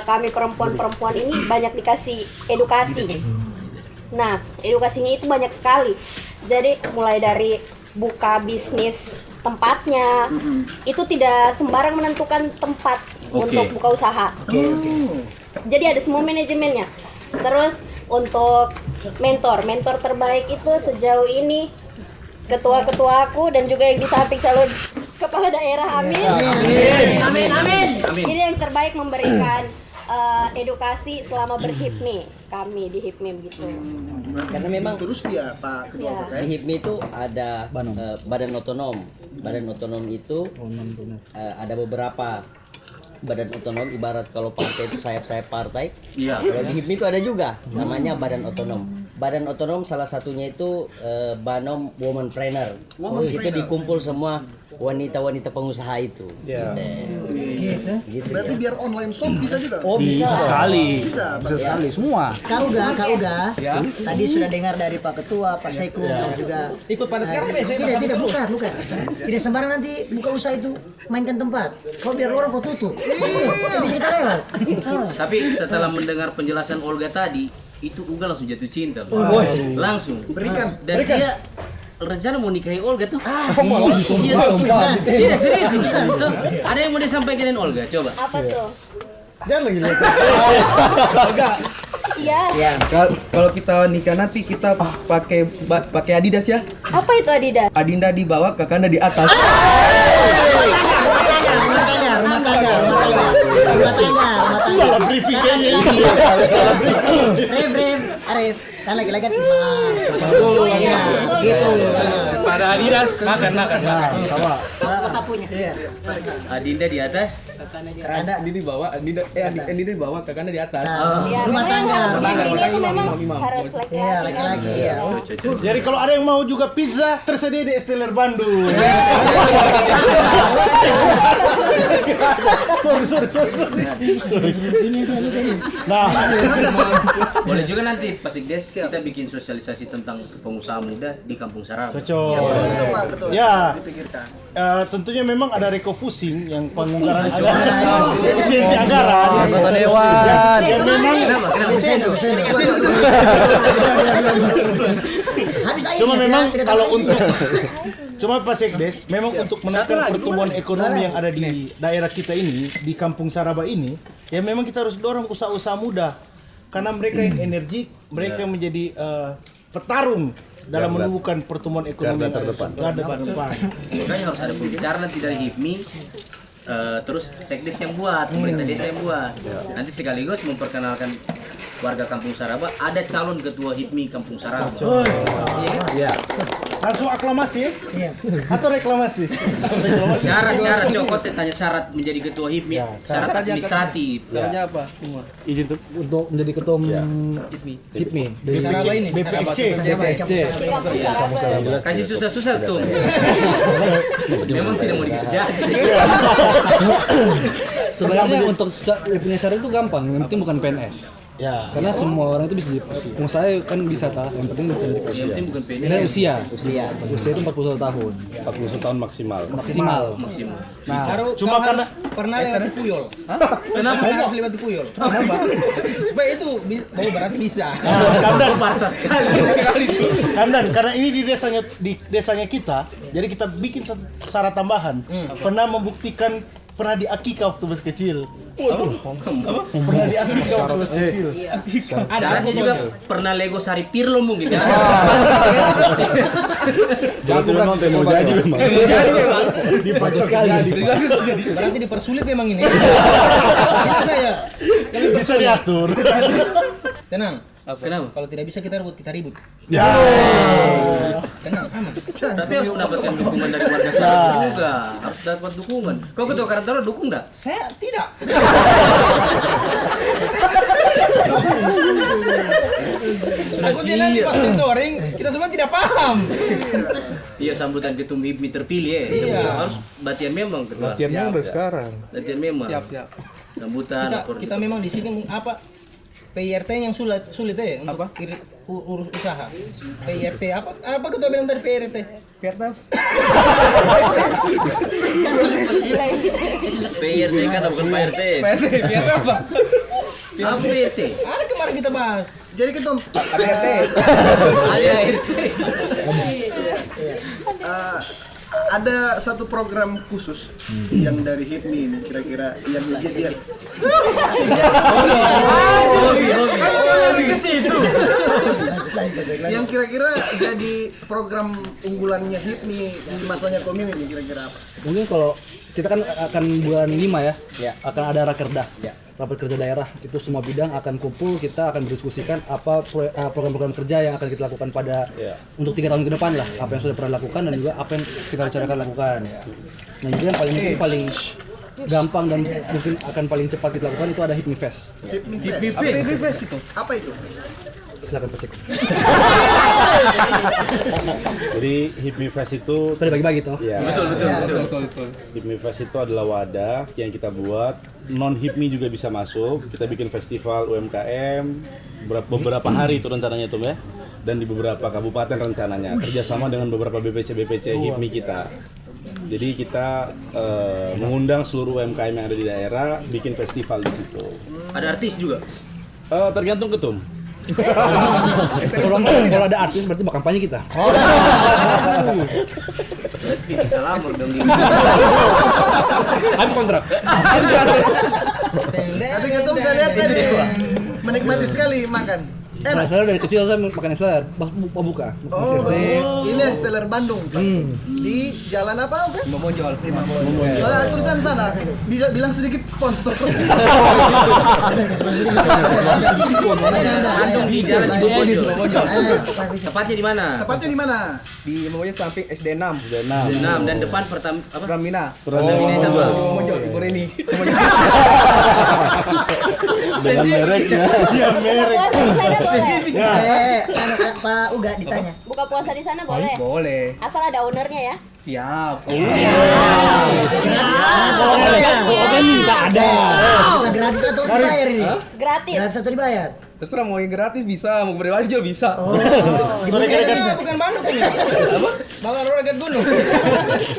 kami perempuan-perempuan ini banyak dikasih edukasi. Nah, edukasinya itu banyak sekali. Jadi mulai dari buka bisnis tempatnya, itu tidak sembarang menentukan tempat untuk buka usaha. Jadi ada semua manajemennya. Terus untuk mentor terbaik itu sejauh ini ketua-ketua aku dan juga yang di samping calon kepala daerah. Amin. Ini yang terbaik memberikan edukasi selama berhipmi kami di HIPMI begitu. Karena memang terus dia Pak Ketua di HIPMI itu ada badan otonom. Badan otonom itu ada beberapa badan otonom, ibarat kalau partai itu sayap-sayap partai. Kalau di HIPMI itu ada juga namanya badan otonom. Badan otonom salah satunya itu Banom Womanpreneur. Di situ dikumpul semua wanita-wanita pengusaha itu. Gitu. Berarti biar online shop bisa juga? Oh bisa sekali. Bisa sekali semua. Kak Uga. Tadi sudah dengar dari Pak Ketua, Pak Sekum dan juga ikut pada tidak bukan. Tidak sembarang nanti buka usaha itu mainkan tempat. Kau biar orang kau tutup. Bisa kita lewat. Tapi setelah mendengar penjelasan Olga tadi, itu Uga langsung jatuh cinta. Langsung. Berikan. Dan dia rencana mau nikahi Olga tuh. Tidak serius ini. Ada yang mau disampaikan Olga? Coba. Apa tuh? Jangan lagi lihat. Iya. Kalau kita nikah nanti kita pakai Adidas ya. Apa itu Adidas? Adinda di bawah, Kakanda di atas. Rumah tangga. Salah briefing kayaknya. Rem, Arif, kan lagi-lagi. Gitu. Pada Adidas makan. Sama. Sapunya. Iya. Adinda di atas. Ada di bawah, Adinda di bawah, kakaknya di atas. Ya, Rumah memang tangga. harus Rumah tangga. ini memang Imam. harus laki-laki. Iya, laki-laki ya. Jadi kalau ada yang mau juga pizza tersedia di Esteller Bandung. Sorry. Nah, Boleh juga nanti Pak Sikdes kita bikin sosialisasi tentang pengusaha muda di Kampung Saraba. cocok. Ya, betul itu Pak, betul. Ya. Dipikirkan. Tentunya memang ada rekofusing yang penganggaran anggaran, efisiensi anggaran. Anggota dewan. Yang memang Kenapa? Habis aja. cuma memang tidak kalau tahu untuk sih. cuma Pak Sekdes memang untuk menekan pertumbuhan ekonomi yang ada di daerah kita ini di Kampung Saraba ini ya memang kita harus dorong usaha-usaha muda karena mereka yang energik, mereka menjadi petarung dalam menumbuhkan pertumbuhan ekonomi Garda terdepan. Garda terdepan. Makanya harus ada pembicaraan nanti dari HIPMI, terus Sekdes yang buat, pemerintah desa yang buat. Nanti sekaligus memperkenalkan warga Kampung Saraba, ada calon ketua HIPMI Kampung Saraba. Iya. Langsung aklamasi ya? Iya. Atau reklamasi? Syarat cokot tanya syarat menjadi ketua HIPMI, syarat administratif. Syaratnya apa semua? Izin tuh. Untuk menjadi ketum HIPMI dari Saraba ini. BPSC. Kasih susah-susah tuh. Memang tidak mau dikasih jadi. Sebenarnya untuk punya syarat itu gampang, yang penting bukan PNS. Ya. Karena semua orang itu bisa jadi pengusaha kan bisa yang penting bukan jadi Yang penting bukan PNS. Ini usia itu 41 tahun 41 tahun maksimal. maksimal. Nah, Cuma karena pernah lewati Puyol. Kenapa harus lewati Puyol? Kenapa? Supaya itu mau berarti bisa. Kandan Basah sekali. Kandan karena ini di desanya kita, jadi kita bikin syarat tambahan. Pernah membuktikan pernah diakikah waktu masih kecil. Pernah diakikah waktu masih kecil. Syaratnya juga pernah Lego Sari Pirlo mungkin ya. Jadi memang mau jadi memang. Dipaksa sekali. Berarti dipersulit memang ini. Biasa ya. Bisa diatur. Tenang. Kenapa? Kalau tidak bisa kita ribut. Ya. Tenang, aman. Tapi harus mendapatkan dukungan dari warga Saraba juga. Harus dapat dukungan. Kau ketua Karantara dukung enggak? Saya tidak. Takutnya nanti pas mentoring kita semua tidak paham. Iya, sambutan ketum HIPMI terpilih ya. Iya. Harus latihan memang ketua. Latihannya udah sekarang. Latihan memang. Siap. Sambutan. Kita memang di sini apa? PIRT yang sulit ya untuk urus usaha. PIRT apa ketua bilang tadi PIRT? PIRT PIRT kan bukan PRT. PIRT apa? Apa PIRT? Ada kemarin kita bahas. Jadi ketum Ada RT. ada satu program khusus yang dari HIPMI ini kira-kira yang jadi yang kira-kira jadi program unggulannya HIPMI di masanya Komim ini kira-kira apa? Mungkin kalau kita kan akan bulan 5 ya, akan ada rakerda, rapat kerja daerah, itu semua bidang akan kumpul, kita akan berdiskusikan apa program-program kerja yang akan kita lakukan pada untuk 3 tahun ke depan lah, apa yang sudah pernah lakukan dan juga apa yang kita rencanakan lakukan. Nah juga yang paling gampang dan mungkin akan paling cepat kita lakukan itu ada HIPMI Fest. HIPMI Fest itu apa itu? Silakan Pesik. Jadi HIPMI Fest itu Sudah dibagi-bagi tuh. ya. Betul. HIPMI Fest itu adalah wadah yang kita buat, non HIPMI juga bisa masuk. Kita bikin festival UMKM beberapa hari itu rencananya tuh ya. Dan di beberapa kabupaten rencananya kerjasama dengan beberapa BPC HIPMI kita. Jadi kita mengundang seluruh UMKM yang ada di daerah bikin festival di situ. Ada artis juga. Tergantung ketum. Kalau ada artis berarti bakal kampanye kita. Bisa lamar dong dia. Habis kontrak. Tapi ketum saya lihat tadi menikmati sekali makan. Enak. Esteller dari kecil saya makan esteller, pas buka. Oh, ini Esteller Bandung. Di jalan apa? Oke? Memojol. Soalnya tulisan di sana. Bisa bilang sedikit sponsor. Bandung di jalan di Memojol. Tepatnya di mana? Tepatnya di mana? Di Memojol samping SD 6. 6 dan depan pertama apa? Pramina. Pramina sama Memojol Ibu Reni. Dengan mereknya. Iya, merek. Spesifik. Pak Uga ditanya. Buka puasa di sana boleh? Boleh. Asal ada ownernya ya. Siap. Pokoknya minta ada. Kita gratis atau dibayar ini? Gratis. Gratis atau dibayar? Terserah mau yang gratis bisa, mau pribadi juga bisa. Sore kira-kira Bukan Bandung ini. Apa? Malah dekat gunung.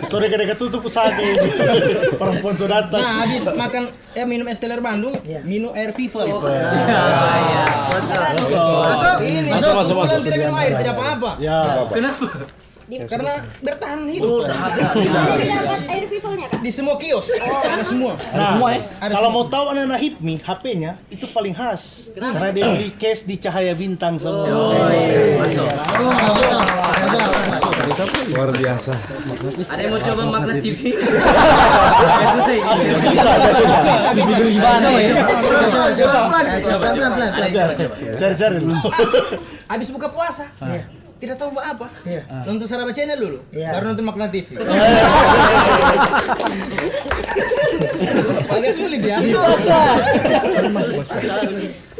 Sore kira tutup usaha ini. Perempuan sudah datang. Nah, habis makan minum Esteller Bandung, minum air Viva. Masuk. Ini Masuk. Bulan tidak minum air, tidak apa-apa. Ya. Kenapa? Karena bertahan hidup. Jadi dapat air vivalnya Kak. Di semua kios. Ada semua. Nah, semua ya? kalau mau tahu anak-anak HIPMI, HP-nya itu paling khas. Karena dia beli case di Cahaya Bintang semua. Luar biasa. Ada yang mau coba Magnet TV? Susah ini. Cari-cari dulu. Habis buka puasa. Tidak tahu buat apa. Nonton Saraba Channel dulu. Baru nonton Magnet TV. Agak sulit ya.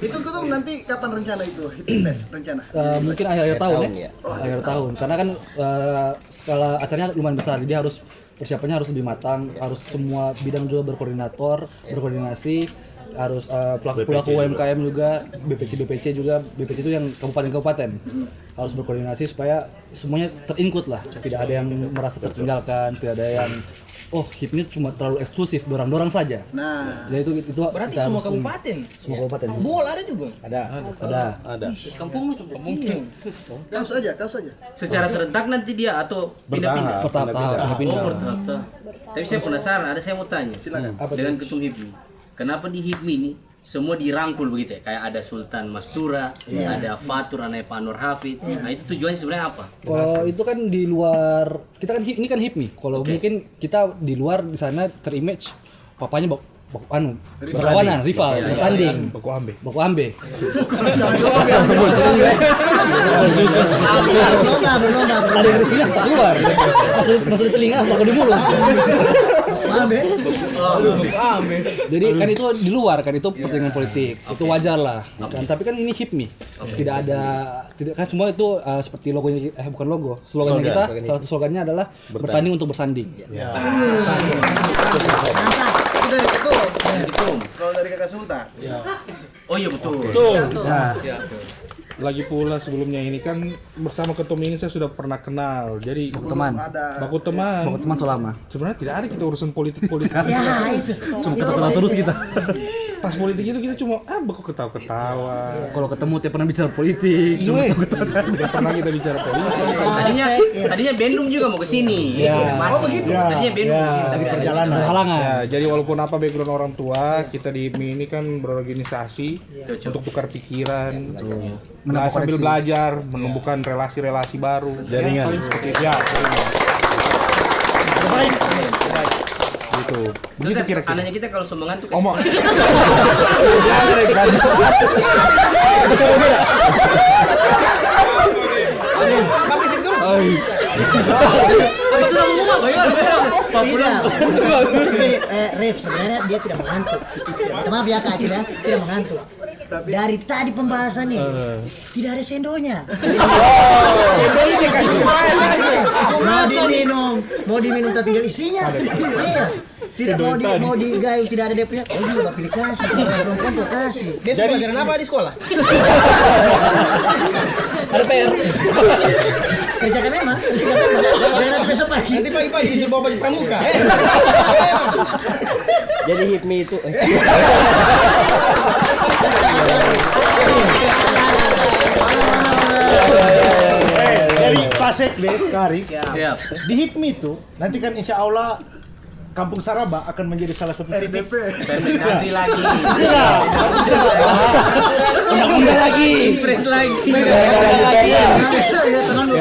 Itu tuh nanti kapan rencana itu Hippie Fest rencana? Mungkin akhir tahun ya. Akhir tahun. Karena kan skala acaranya lumayan besar, jadi harus persiapannya harus lebih matang, harus semua bidang juga berkoordinasi, harus pelaku UMKM juga, BPC juga, BPC itu yang kabupaten-kabupaten harus berkoordinasi supaya semuanya ter-include lah, tidak ada yang merasa tertinggalkan, tidak ada yang HIPMI cuma terlalu eksklusif, dorang-dorang saja. Nah, jadi itu Berarti semua kabupaten. Semua kabupaten. Bol ada juga. Ada. Kampungmu coba. kau saja. Secara serentak nanti dia atau pindah-pindah? Bertahap. Bertahap. Tapi saya penasaran, saya mau tanya. Silakan. Dengan ketum HIPMI. Kenapa di HIPMI ini semua dirangkul begitu ya? Kayak ada Sultan Mastura, ada Fatur, ada Pak Nur Hafid. Nah, itu tujuannya sebenarnya apa? Kalau itu kan di luar, kita kan ini kan HIPMI. Kalau mungkin kita di luar di sana terimage papanya berlawanan, rival, bertanding. Baku ambe. Berlomba. Ada yang resminya tak keluar. Masuk di telinga, masuk di mulut. Jadi kan itu di luar kan, itu pertandingan politik. Itu wajar lah. Kan tapi kan ini HIPMI. Tidak kan semua itu seperti logonya bukan logo. Slogannya kita, salah satu slogannya adalah bertanding untuk bersanding. Dari ketum. Kalau dari kakak Sultan. Oh iya betul. Nah, lagi pula sebelumnya ini kan bersama ketum ini saya sudah pernah kenal. Jadi baku teman selama. Sebenarnya tidak ada kita urusan politik. Ya itu. Cuma ketawa terus kita. Pas politik itu kita cuma baku ketawa. Kalau ketemu tiap pernah bicara politik. Cuma Tidak pernah kita bicara politik. Tadinya Bandung juga mau ke sini. Masih. Tadinya Bandung ke sini tapi Perjalanan. halangan. Ya, jadi walaupun apa background orang tua, kita di HIPMI ini kan berorganisasi untuk tukar pikiran, sambil belajar, menumbuhkan relasi-relasi baru. Jaringan. Paling seperti itu. Ya. Terbaik. Gitu. Begitu kira-kira. Anaknya kita kalau semangat tuh Omong. Ref sebenarnya dia tidak mengantuk. Maaf ya Kak Acil ya, tidak mengantuk. Dari tadi pembahasan nih tidak ada sendonya. Mau diminum tak tinggal isinya. Iya. Tidak mau digayung, tidak ada dia punya. Oh juga pilih kasih, perempuan tuh kasih. Dia suka pelajaran apa di sekolah? Ada PR. Kerjakan memang. Jangan besok pagi. Nanti pagi-pagi disuruh bawa baju pramuka. Jadi HIPMI itu Dari Pasek Des Karik. Siap. Di HIPMI itu nanti kan insya Allah Kampung Saraba akan menjadi salah satu titik. Nanti lagi. Undang-undang lagi. Impres lagi.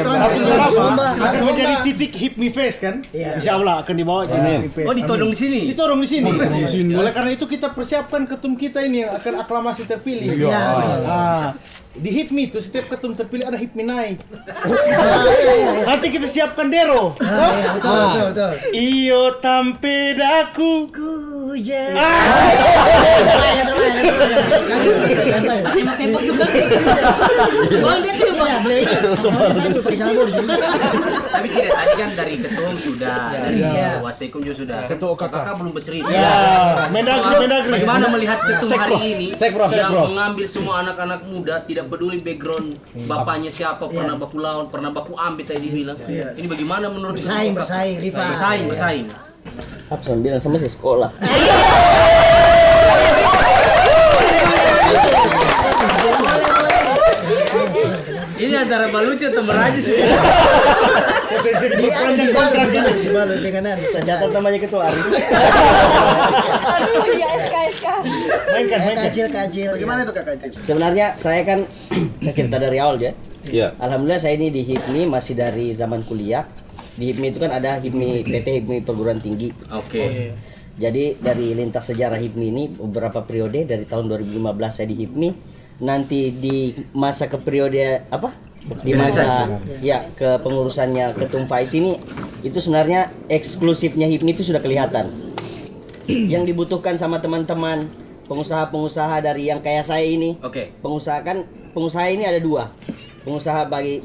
Kampung Saraba akan menjadi titik HIPMI Fest kan? Insya Allah akan dibawa jadi HIPMI Fest. Oh, ditodong di sini. Ditodong di sini. Oleh karena itu kita persiapkan ketum kita ini yang akan aklamasi terpilih. Di HIPMI itu setiap ketum terpilih ada HIPMI naik. Nanti kita siapkan dero. Betul. Iyo tampedaku. Tembak juga. Bang dia tuh bang. Tapi tidak, tadi kan dari ketum sudah, dari Wasekum juga sudah. Ketua kakak belum bercerita. Mendagri. Bagaimana melihat ketum hari ini Prof. yang mengambil semua anak-anak muda, tidak peduli background bapaknya siapa, pernah baku lawan, pernah baku ambil tadi dibilang. Ini bagaimana menurut Bersaing, rival. Bersaing. Apa bilang sama si sekolah. Ini antara Balucu atau Merajis. Senjata namanya ketua Arif. Aduh, iya SK. Mainkan. Kajil. Bagaimana itu Kak Kajil? Sebenarnya saya kan saya cerita dari awal ya. Iya. Alhamdulillah saya ini di HIPMI masih dari zaman kuliah. Di HIPMI itu kan ada HIPMI PT, HIPMI perguruan tinggi. Oke. Jadi dari lintas sejarah HIPMI ini beberapa periode dari tahun 2015 saya di HIPMI. Nanti di masa ke periode apa? Di masa ya ke pengurusannya Ketum Faiz ini itu sebenarnya eksklusifnya HIPMI itu sudah kelihatan. Yang dibutuhkan sama teman-teman pengusaha-pengusaha dari yang kayak saya ini. Oke. Pengusaha ini ada dua. Pengusaha by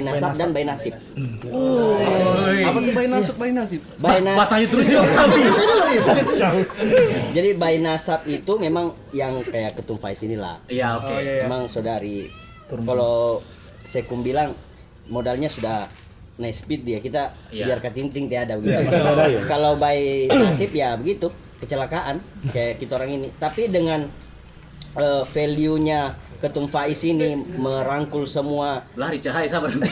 nasab dan by nasib. Apa tuh by nasib? Bahasanya terus kami. Jadi by nasab itu memang yang kayak Ketum Faiz inilah. Iya, oke. Memang saudari. Kalau Sekum bilang modalnya sudah naik speed dia, kita biar ketinting tiada begitu. Kalau by nasib ya begitu, kecelakaan kayak kita orang ini. Tapi dengan value-nya Ketum Faiz ini merangkul semua. Lari cahaya sabar. Pulang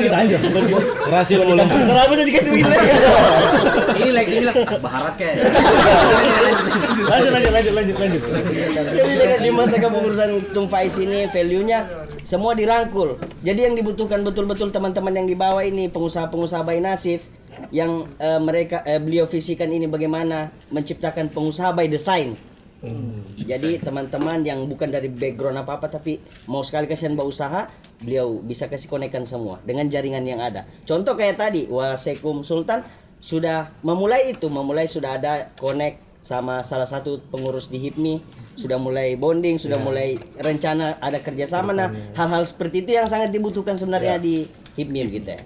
kita aja. Berhasil pulang. Selama saya dikasih begini lagi. Ini lagi bilang baharat kayak. Lanjut. Jadi di masa kepengurusan Ketum Faiz ini value-nya semua dirangkul. Jadi yang dibutuhkan betul-betul teman-teman yang di bawah ini pengusaha-pengusaha by nasib yang beliau visikan ini bagaimana menciptakan pengusaha by design. Jadi teman-teman yang bukan dari background apa-apa tapi mau sekali kasihan berusaha, beliau bisa kasih konekan semua dengan jaringan yang ada. Contoh kayak tadi Wasekum Sultan sudah memulai sudah ada connect sama salah satu pengurus di HIPMI, sudah mulai bonding, sudah mulai rencana ada kerjasama. Nah, hal-hal seperti itu yang sangat dibutuhkan sebenarnya di HIPMI gitu ya.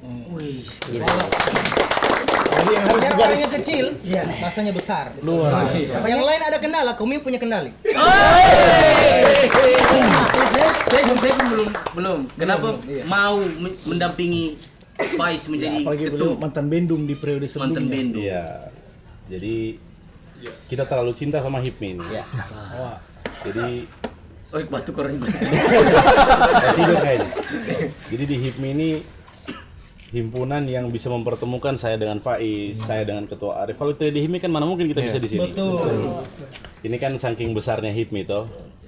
Gitu. Jadi yang harus juga orangnya kecil, rasanya besar. Luar biasa. Yang lain ada kendala, kami punya kendali. Saya belum. Kenapa mau mendampingi Faiz menjadi ketum? Mantan Bendum di periode sebelumnya. Mantan Bendum. Iya. Jadi kita terlalu cinta sama HIPMI ini. Jadi batu korang. tidur kayaknya. Jadi di HIPMI ini himpunan yang bisa mempertemukan saya dengan Faiz, saya dengan Ketua Arif. Kalau tidak di HIPMI kan mana mungkin kita bisa di sini. Betul. Ini kan saking besarnya HIPMI toh.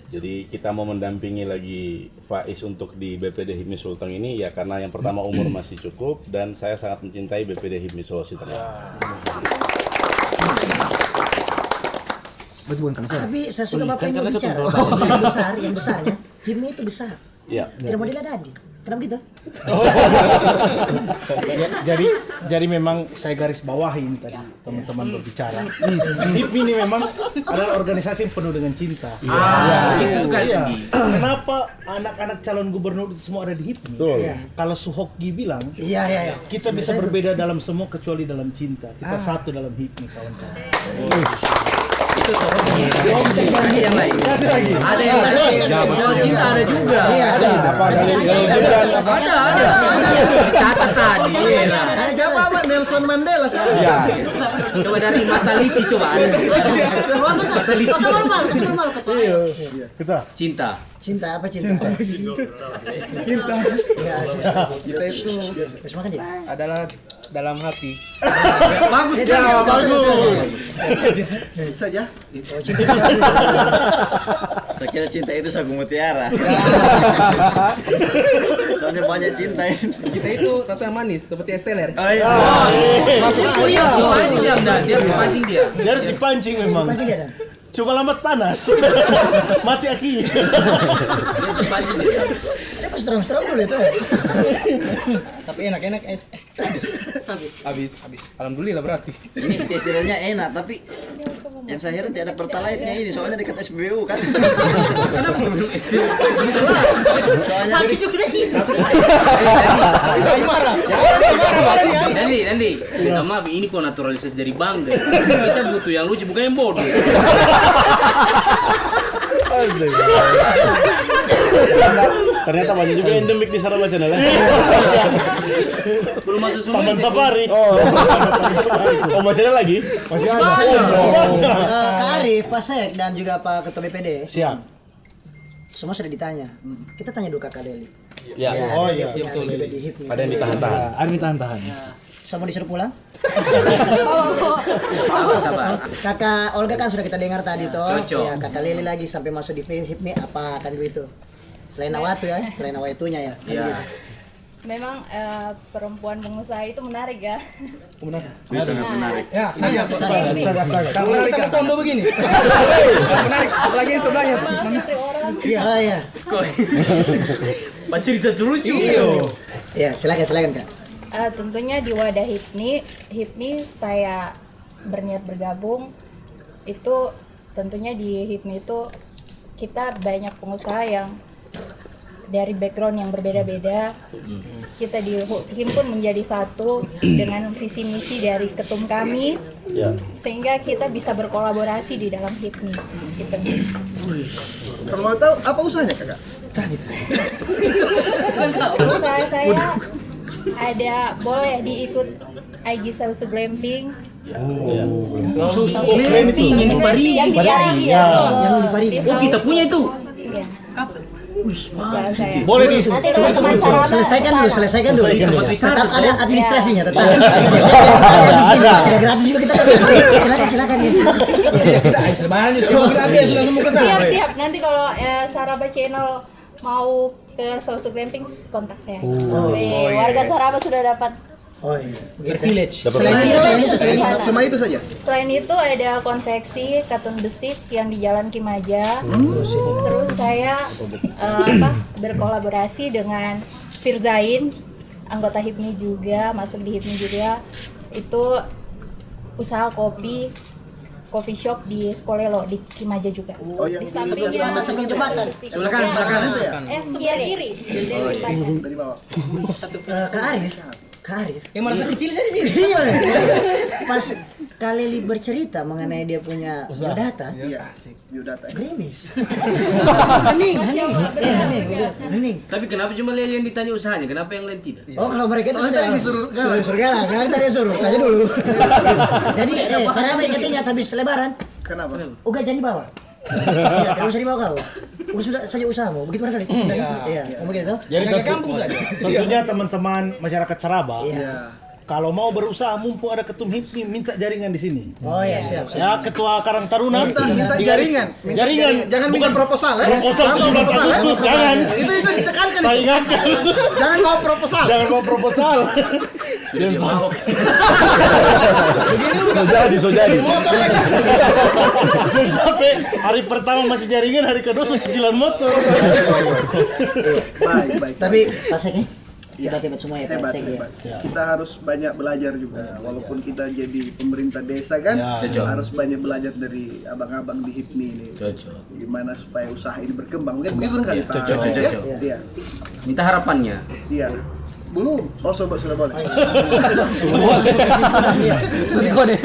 Jadi kita mau mendampingi lagi Faiz untuk di BPD HIPMI Sulteng ini ya karena yang pertama umur masih cukup dan saya sangat mencintai BPD HIPMI Sulawesi Tengah. Tapi saya suka Bapak ini bicara. Yang besarnya, HIPMI itu besar. Iya. Tidak mau diladani. Kenapa gitu? Jadi memang saya garis bawahi ini tadi teman-teman berbicara. HIPMI ini memang adalah organisasi yang penuh dengan cinta. Itu kan. Kenapa anak-anak calon gubernur itu semua ada di HIPMI? Kalau Suhokgi bilang, kita bisa berbeda dalam semua kecuali dalam cinta. Kita satu dalam HIPMI kawan-kawan. Itu soal yang lain. Ada yang lain. Soal cinta ada juga. Ada. Catat tadi. Siapa Pak? Nelson Mandela sih. Coba dari Mataliti coba. Mataliti. Kita Cinta apa cinta? cinta. Kita itu Terus makan dia. Adalah dalam hati. Bagus Ya, bagus. saja. Saya kira cinta itu sagu mutiara. Soalnya banyak cinta. Kita itu rasa manis seperti es teler. Oh iya. Dipancing dia, Dan. Dia dipancing dia. Dia harus dipancing memang. Makan dia dan. Cuma lambat panas. Mati aki. Coba strong dulu itu. Tapi enak es. Habis. Alhamdulillah berarti. Ini istilahnya enak, tapi yang saya heran tidak ada pertalite-nya ini, soalnya dekat SPBU kan. Kenapa belum SD? Soalnya Sakit juga nih. Nanti. Minta maaf, ini kok naturalisasi dari Bangga. Kita butuh yang lucu, bukan yang bodoh. Ternyata banyak juga endemik di Saraba channel. Belum masuk semua. Taman Safari. Oh, masih ada lagi? Masih ada. Kak Arif, Pak Sek dan juga Pak Ketua BPD. Siap. Semua sudah ditanya. Kita tanya dulu Kakak Deli. Ya. Oh iya. Betul. Di HIPMI. Ada yang ditahan-tahan. Ada ditahan-tahan. Sama disuruh pulang? Sabar. Kakak Olga kan sudah kita dengar tadi toh. Cocok. Ya, Kakak Lili lagi sampai masuk di HIPMI apa kan gitu. Selain Nawatu ya, selain Nawatunya ya. Kan Iya. gitu. Memang perempuan pengusaha itu menarik ya. sangat menarik. Ya, sangat. Sangat. Kalau kita ke Tondo begini. Menarik, apalagi yang sebelahnya. Iya. Oh iya. Pak cerita terus Ya, silakan Kak. Tentunya di wadah HIPMI saya berniat bergabung itu tentunya di HIPMI itu kita banyak pengusaha yang dari background yang berbeda-beda. Kita dihimpun menjadi satu dengan visi misi dari ketum kami, sehingga kita bisa berkolaborasi di dalam HIPMI. Gitu. Kalau mau tahu apa usahanya kakak? Usaha saya ada boleh diikut IG Sausu Glamping. Glamping yang di Parigi. Yang di Parigi ya. Yang di Parigi. Oh, kita punya itu. Iya. Boleh di Nanti teman-teman Saraba selesaikan dulu. Tempat wisata. Tetap ada administrasinya tetap. Ada di sini. Tidak gratis juga kita kasih. Silakan. Kita habis lebaran sudah semua ke sana. Siap. Nanti kalau Saraba Channel mau ke Sausu Glamping kontak saya. Warga Saraba sudah dapat. Oh iya. Village. Cuma itu saja. Selain itu ada konveksi katun besik yang di Jalan Kimaja. Terus saya berkolaborasi dengan Firzain, anggota HIPMI juga, masuk di HIPMI juga. Itu usaha coffee shop di Skolelo di Kimaja juga. Oh yang Di sampingnya jembatan. Silakan. sebelah kiri. Dari bawah. Kak Arif. Yang merasa kecil saya di sini. Iya. Pas Kak Lili bercerita mengenai dia punya biodata. Iya. Biodata. Gerimis. Hening. Tapi kenapa cuma Leli yang ditanya usahanya? Kenapa yang lain tidak? Oh, kalau mereka itu sudah yang disuruh galang. Jangan tadi yang suruh. Tanya dulu. Jadi, Saraba ingat habis lebaran. Kenapa? Uga jangan dibawa. Iya, tidak usah dibawa kau. Sudah saja usahamu. Begitu barangkali. Iya, kamu begitu. Jadi Jaga kampung saja. tentunya teman-teman masyarakat Saraba, Iya. kalau mau berusaha mumpung ada ketum HIPMI minta jaringan di sini. Oh iya, siap. Ya, ketua Karang Taruna. Minta di jaringan. Jaringan. Jangan minta proposal ya. Proposal Jangan 17 proposal, ya. Agustus, jangan. Itu ditekankan. Saya ingatkan. Jangan bawa proposal. Jangan bawa proposal. Dan So jadi. Dan sampai hari pertama masih jaringan, hari kedua cicilan motor. Baik. Tapi Pasek nih hebat semua ya Hebat. Pasek ya. Kita harus banyak belajar juga. Walaupun kita jadi pemerintah desa kan, harus banyak belajar dari abang-abang di HIPMI ini. Gimana supaya usaha ini berkembang. Mungkin begitu kan? Cocok. Iya. Minta harapannya. Iya. Belum. Oh, sobat sudah boleh. Sorry kode.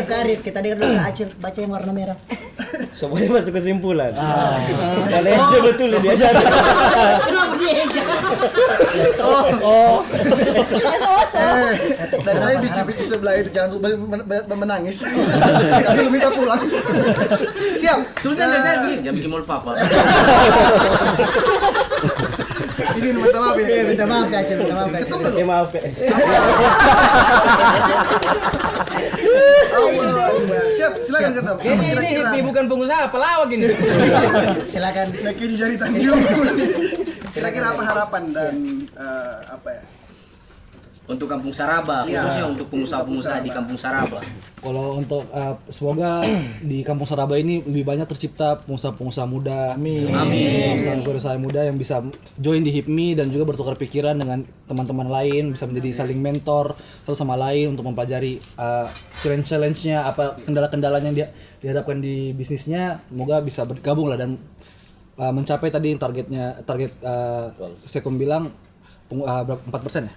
Karif. Kita dengar dulu Acil baca yang warna merah. Semuanya masuk kesimpulan. Kalau SD betul diajar. Kenapa dia? Dan tadi dicubit di sebelah itu, jangan lupa menangis. Kami lu minta pulang. Siap. Sultan dan begini, jangan bikin mulut papa. Izin minta maaf ya. Minta maaf Kak Acil, minta maaf Kak Acil. Ya maaf Kak. Siap, silakan Ketum. Kayaknya ini HIPMI bukan pengusaha, pelawak ini. Silakan. Lagi jari Tanjung. Kira-kira apa harapan dan apa ya? Untuk Kampung Saraba, khususnya untuk pengusaha-pengusaha di Kampung Saraba. Kalau untuk semoga di Kampung Saraba ini lebih banyak tercipta pengusaha-pengusaha muda, pengusaha-pengusaha muda yang bisa join di HIPMI dan juga bertukar pikiran dengan teman-teman lain, bisa menjadi saling mentor satu sama lain untuk mempelajari challenge-nya, apa kendala-kendalanya yang dihadapkan di bisnisnya. Semoga bisa bergabung lah dan mencapai tadi target Sekum bilang 4% ya?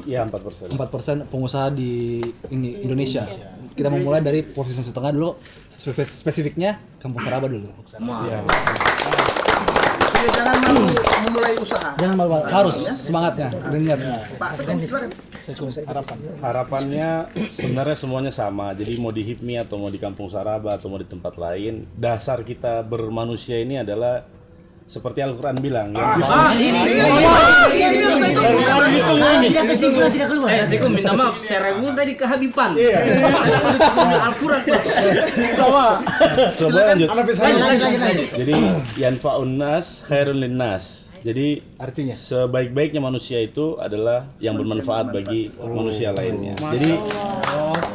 Iya 4%. 4% pengusaha di Indonesia. Kita memulai dari posisi setengah dulu, spesifiknya Kampung Saraba dulu. Ya, jangan malu memulai usaha. Jangan malu, harus semangatnya dan niatnya. Pak Sekum, silakan. Harapannya sebenarnya semuanya sama. Jadi mau di HIPMI atau mau di Kampung Saraba atau mau di tempat lain, dasar kita bermanusia ini adalah seperti Al-Quran bilang Tidak kesimpulan, tidak keluar. Sekum minta maaf, saya ragu tadi kehabiban. Al-Quran sama. Coba lanjut. Lanjut. Jadi yanfa'un nas khairun linnas. Jadi artinya sebaik-baiknya manusia itu adalah yang bermanfaat bagi manusia lainnya. Jadi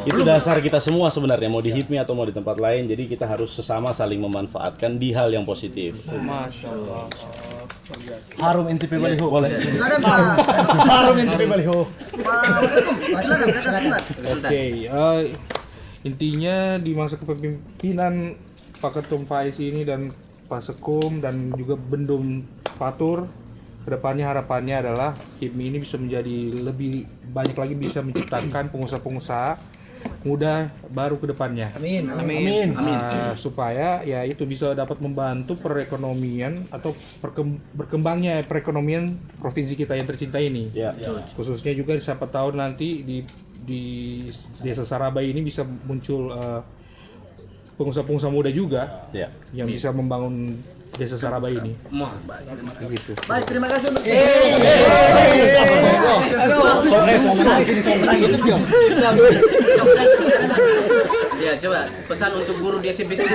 itu dasar kita semua sebenarnya, mau di HIPMI atau mau di tempat lain. Jadi kita harus sesama saling memanfaatkan di hal yang positif. Masya Allah. harum NTP baliho. Boleh. Silakan Pak. Harum NTP baliho. Pak Sekum, silakan Kakak Sultan. Oke, intinya di masa kepemimpinan Pak Ketum Faiz ini dan Pak Sekum dan juga Bendum Fatur, kedepannya harapannya adalah HIPMI ini bisa menjadi lebih banyak lagi, bisa menciptakan pengusaha-pengusaha muda baru ke depannya. Amin. Supaya ya itu bisa dapat membantu perekonomian atau berkembangnya perekonomian provinsi kita yang tercinta ini. Ya. Khususnya juga siapa tahu nanti di Desa Saraba ini bisa muncul pengusaha-pengusaha muda juga yang bisa membangun Desa Saraba ini. Begitu. Baik, terima kasih untuk Ya, coba pesan untuk guru di SMP 10.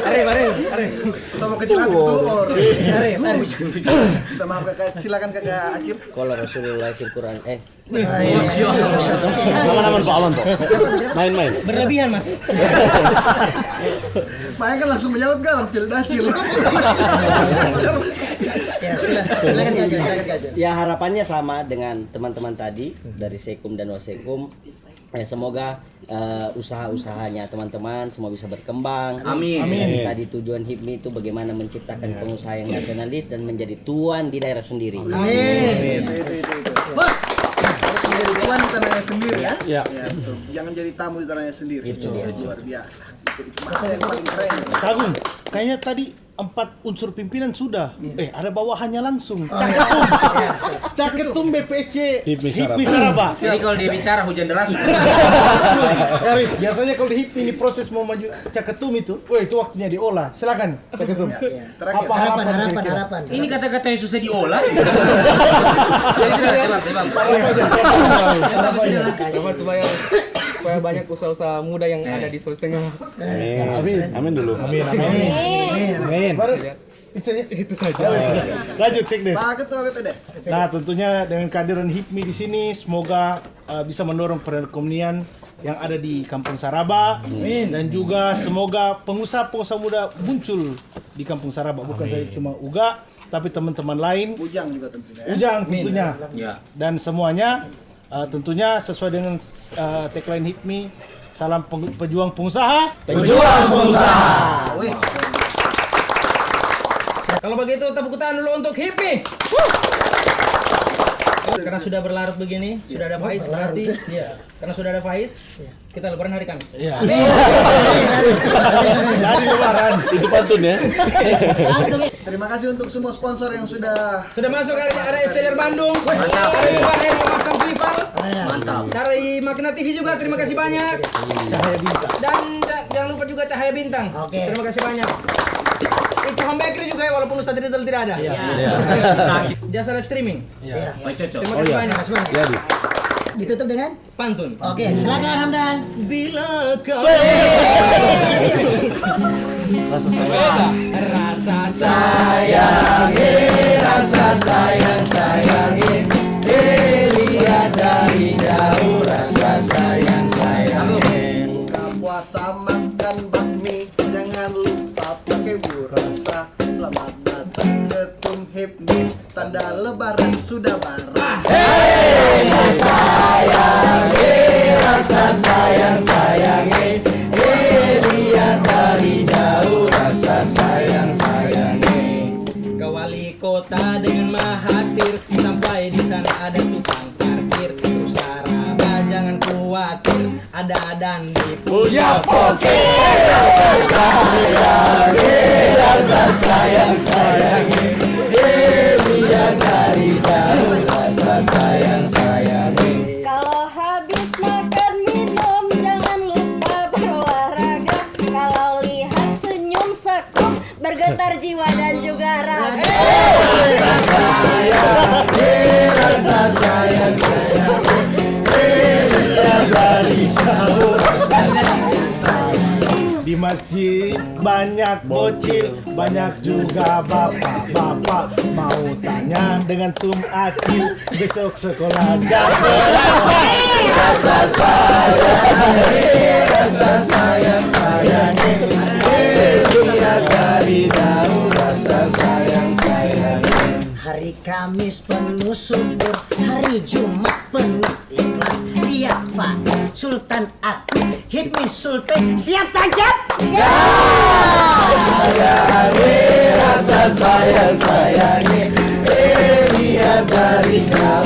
Arif. Sama kecil hati dulu. Arif. Minta maaf Kakak, silakan Kakak Acip. Kalau Rasulullah fil Quran Aman Pak. Main-main. Berlebihan Mas. Makanya kan langsung menyahut galam pil dacil. Ya, silakan Kak. Ya harapannya sama dengan teman-teman tadi dari Sekum dan Wasekum. Ya, semoga usaha-usahanya teman-teman semua bisa berkembang. Amin. Tadi tujuan HIPMI itu bagaimana menciptakan pengusaha yang nasionalis dan menjadi tuan di daerah sendiri. Amin. Itu. Harus menjadi tuan di tanahnya sendiri ya. Ya. Betul. Jangan jadi tamu di tanahnya sendiri. Itu dia. Luar biasa. Itu bahasa yang paling keren. Kagum, kayaknya tadi 4 unsur pimpinan sudah. Ada bawahannya langsung. Caketum BPSC HIPMI Saraba. Jadi kalau dia bicara hujan deras. Biasanya kalau di HIPMI ini proses mau maju Caketum itu waktunya diolah. Silakan Caketum. Terakhir. Apa Harapan. Ini kata-kata yang susah diolah. Supaya banyak usaha-usaha muda yang ada di Sulawesi Tengah. Amin dulu. Amin. Baru itu saja. Lanjut Sekdes. Pak Ketua BPD. Nah, tentunya dengan kehadiran HIPMI di sini semoga bisa mendorong perekonomian yang ada di Kampung Saraba. Dan juga semoga pengusaha-pengusaha muda muncul di Kampung Saraba, bukan saja cuma Uga tapi teman-teman lain. Ujang juga tentunya. Ujang tentunya. Ya. Dan semuanya tentunya sesuai dengan tagline HIPMI, salam pejuang pengusaha. Kalau begitu tepuk tangan dulu untuk HIPMI. Karena sudah berlarut begini, sudah ada Faiz berarti. Iya. Karena sudah ada Faiz, kita lebaran hari Kamis. Iya. Dari lebaran. Itu pantun ya. Terima kasih untuk semua sponsor yang sudah masuk, ada Esteller Bandung. Mantap. Ada juga Makam Festival. Mantap. Dari Makna TV juga terima kasih banyak. Cahaya Bintang. Dan jangan lupa juga Cahaya Bintang. Terima kasih banyak. Ica Home Bakery juga ya, walaupun Ustadz Rizal tidak ada. Jasa live streaming. Terima kasih banyak. Ditutup dengan pantun. Oke, silakan Hamdan. Bila kau Rasa sayang. rasa sayang, lihat dari jauh rasa sayang. buka puasa makan bakmi, jangan lupa pakai burasa. Selamat datang Ketum HIPMI, tanda lebaran sudah baras. Rasa sayang, lihat dari jauh rasa sayang. Ke wali kota dengan Mahathir, sampai di sana ada tukang parkir. Terus Saraba jangan khawatir, ada Dandi punya poke. Rasa sayang, lihat dari jauh rasa sayang. Kalau habis makan minum jangan lupa berolahraga. Kalau lihat senyum sekuk bergetar jiwa dan juga raga. Rasa sayang, lihat dari jauh rasa Di masjid banyak bocil, banyak juga bapak-bapak. Mau tanya dengan Tum Acil, besok sekolah jam berapa? rasa sayang, lihat dari jauh rasa sayang. Hari Kamis penuh syukur, hari Jumat penuh ikhlas. Lihat Faiz, Sultan aku, HIPMI Sultan siap tancap? Ya! Rasa sayang, lihat dari jauh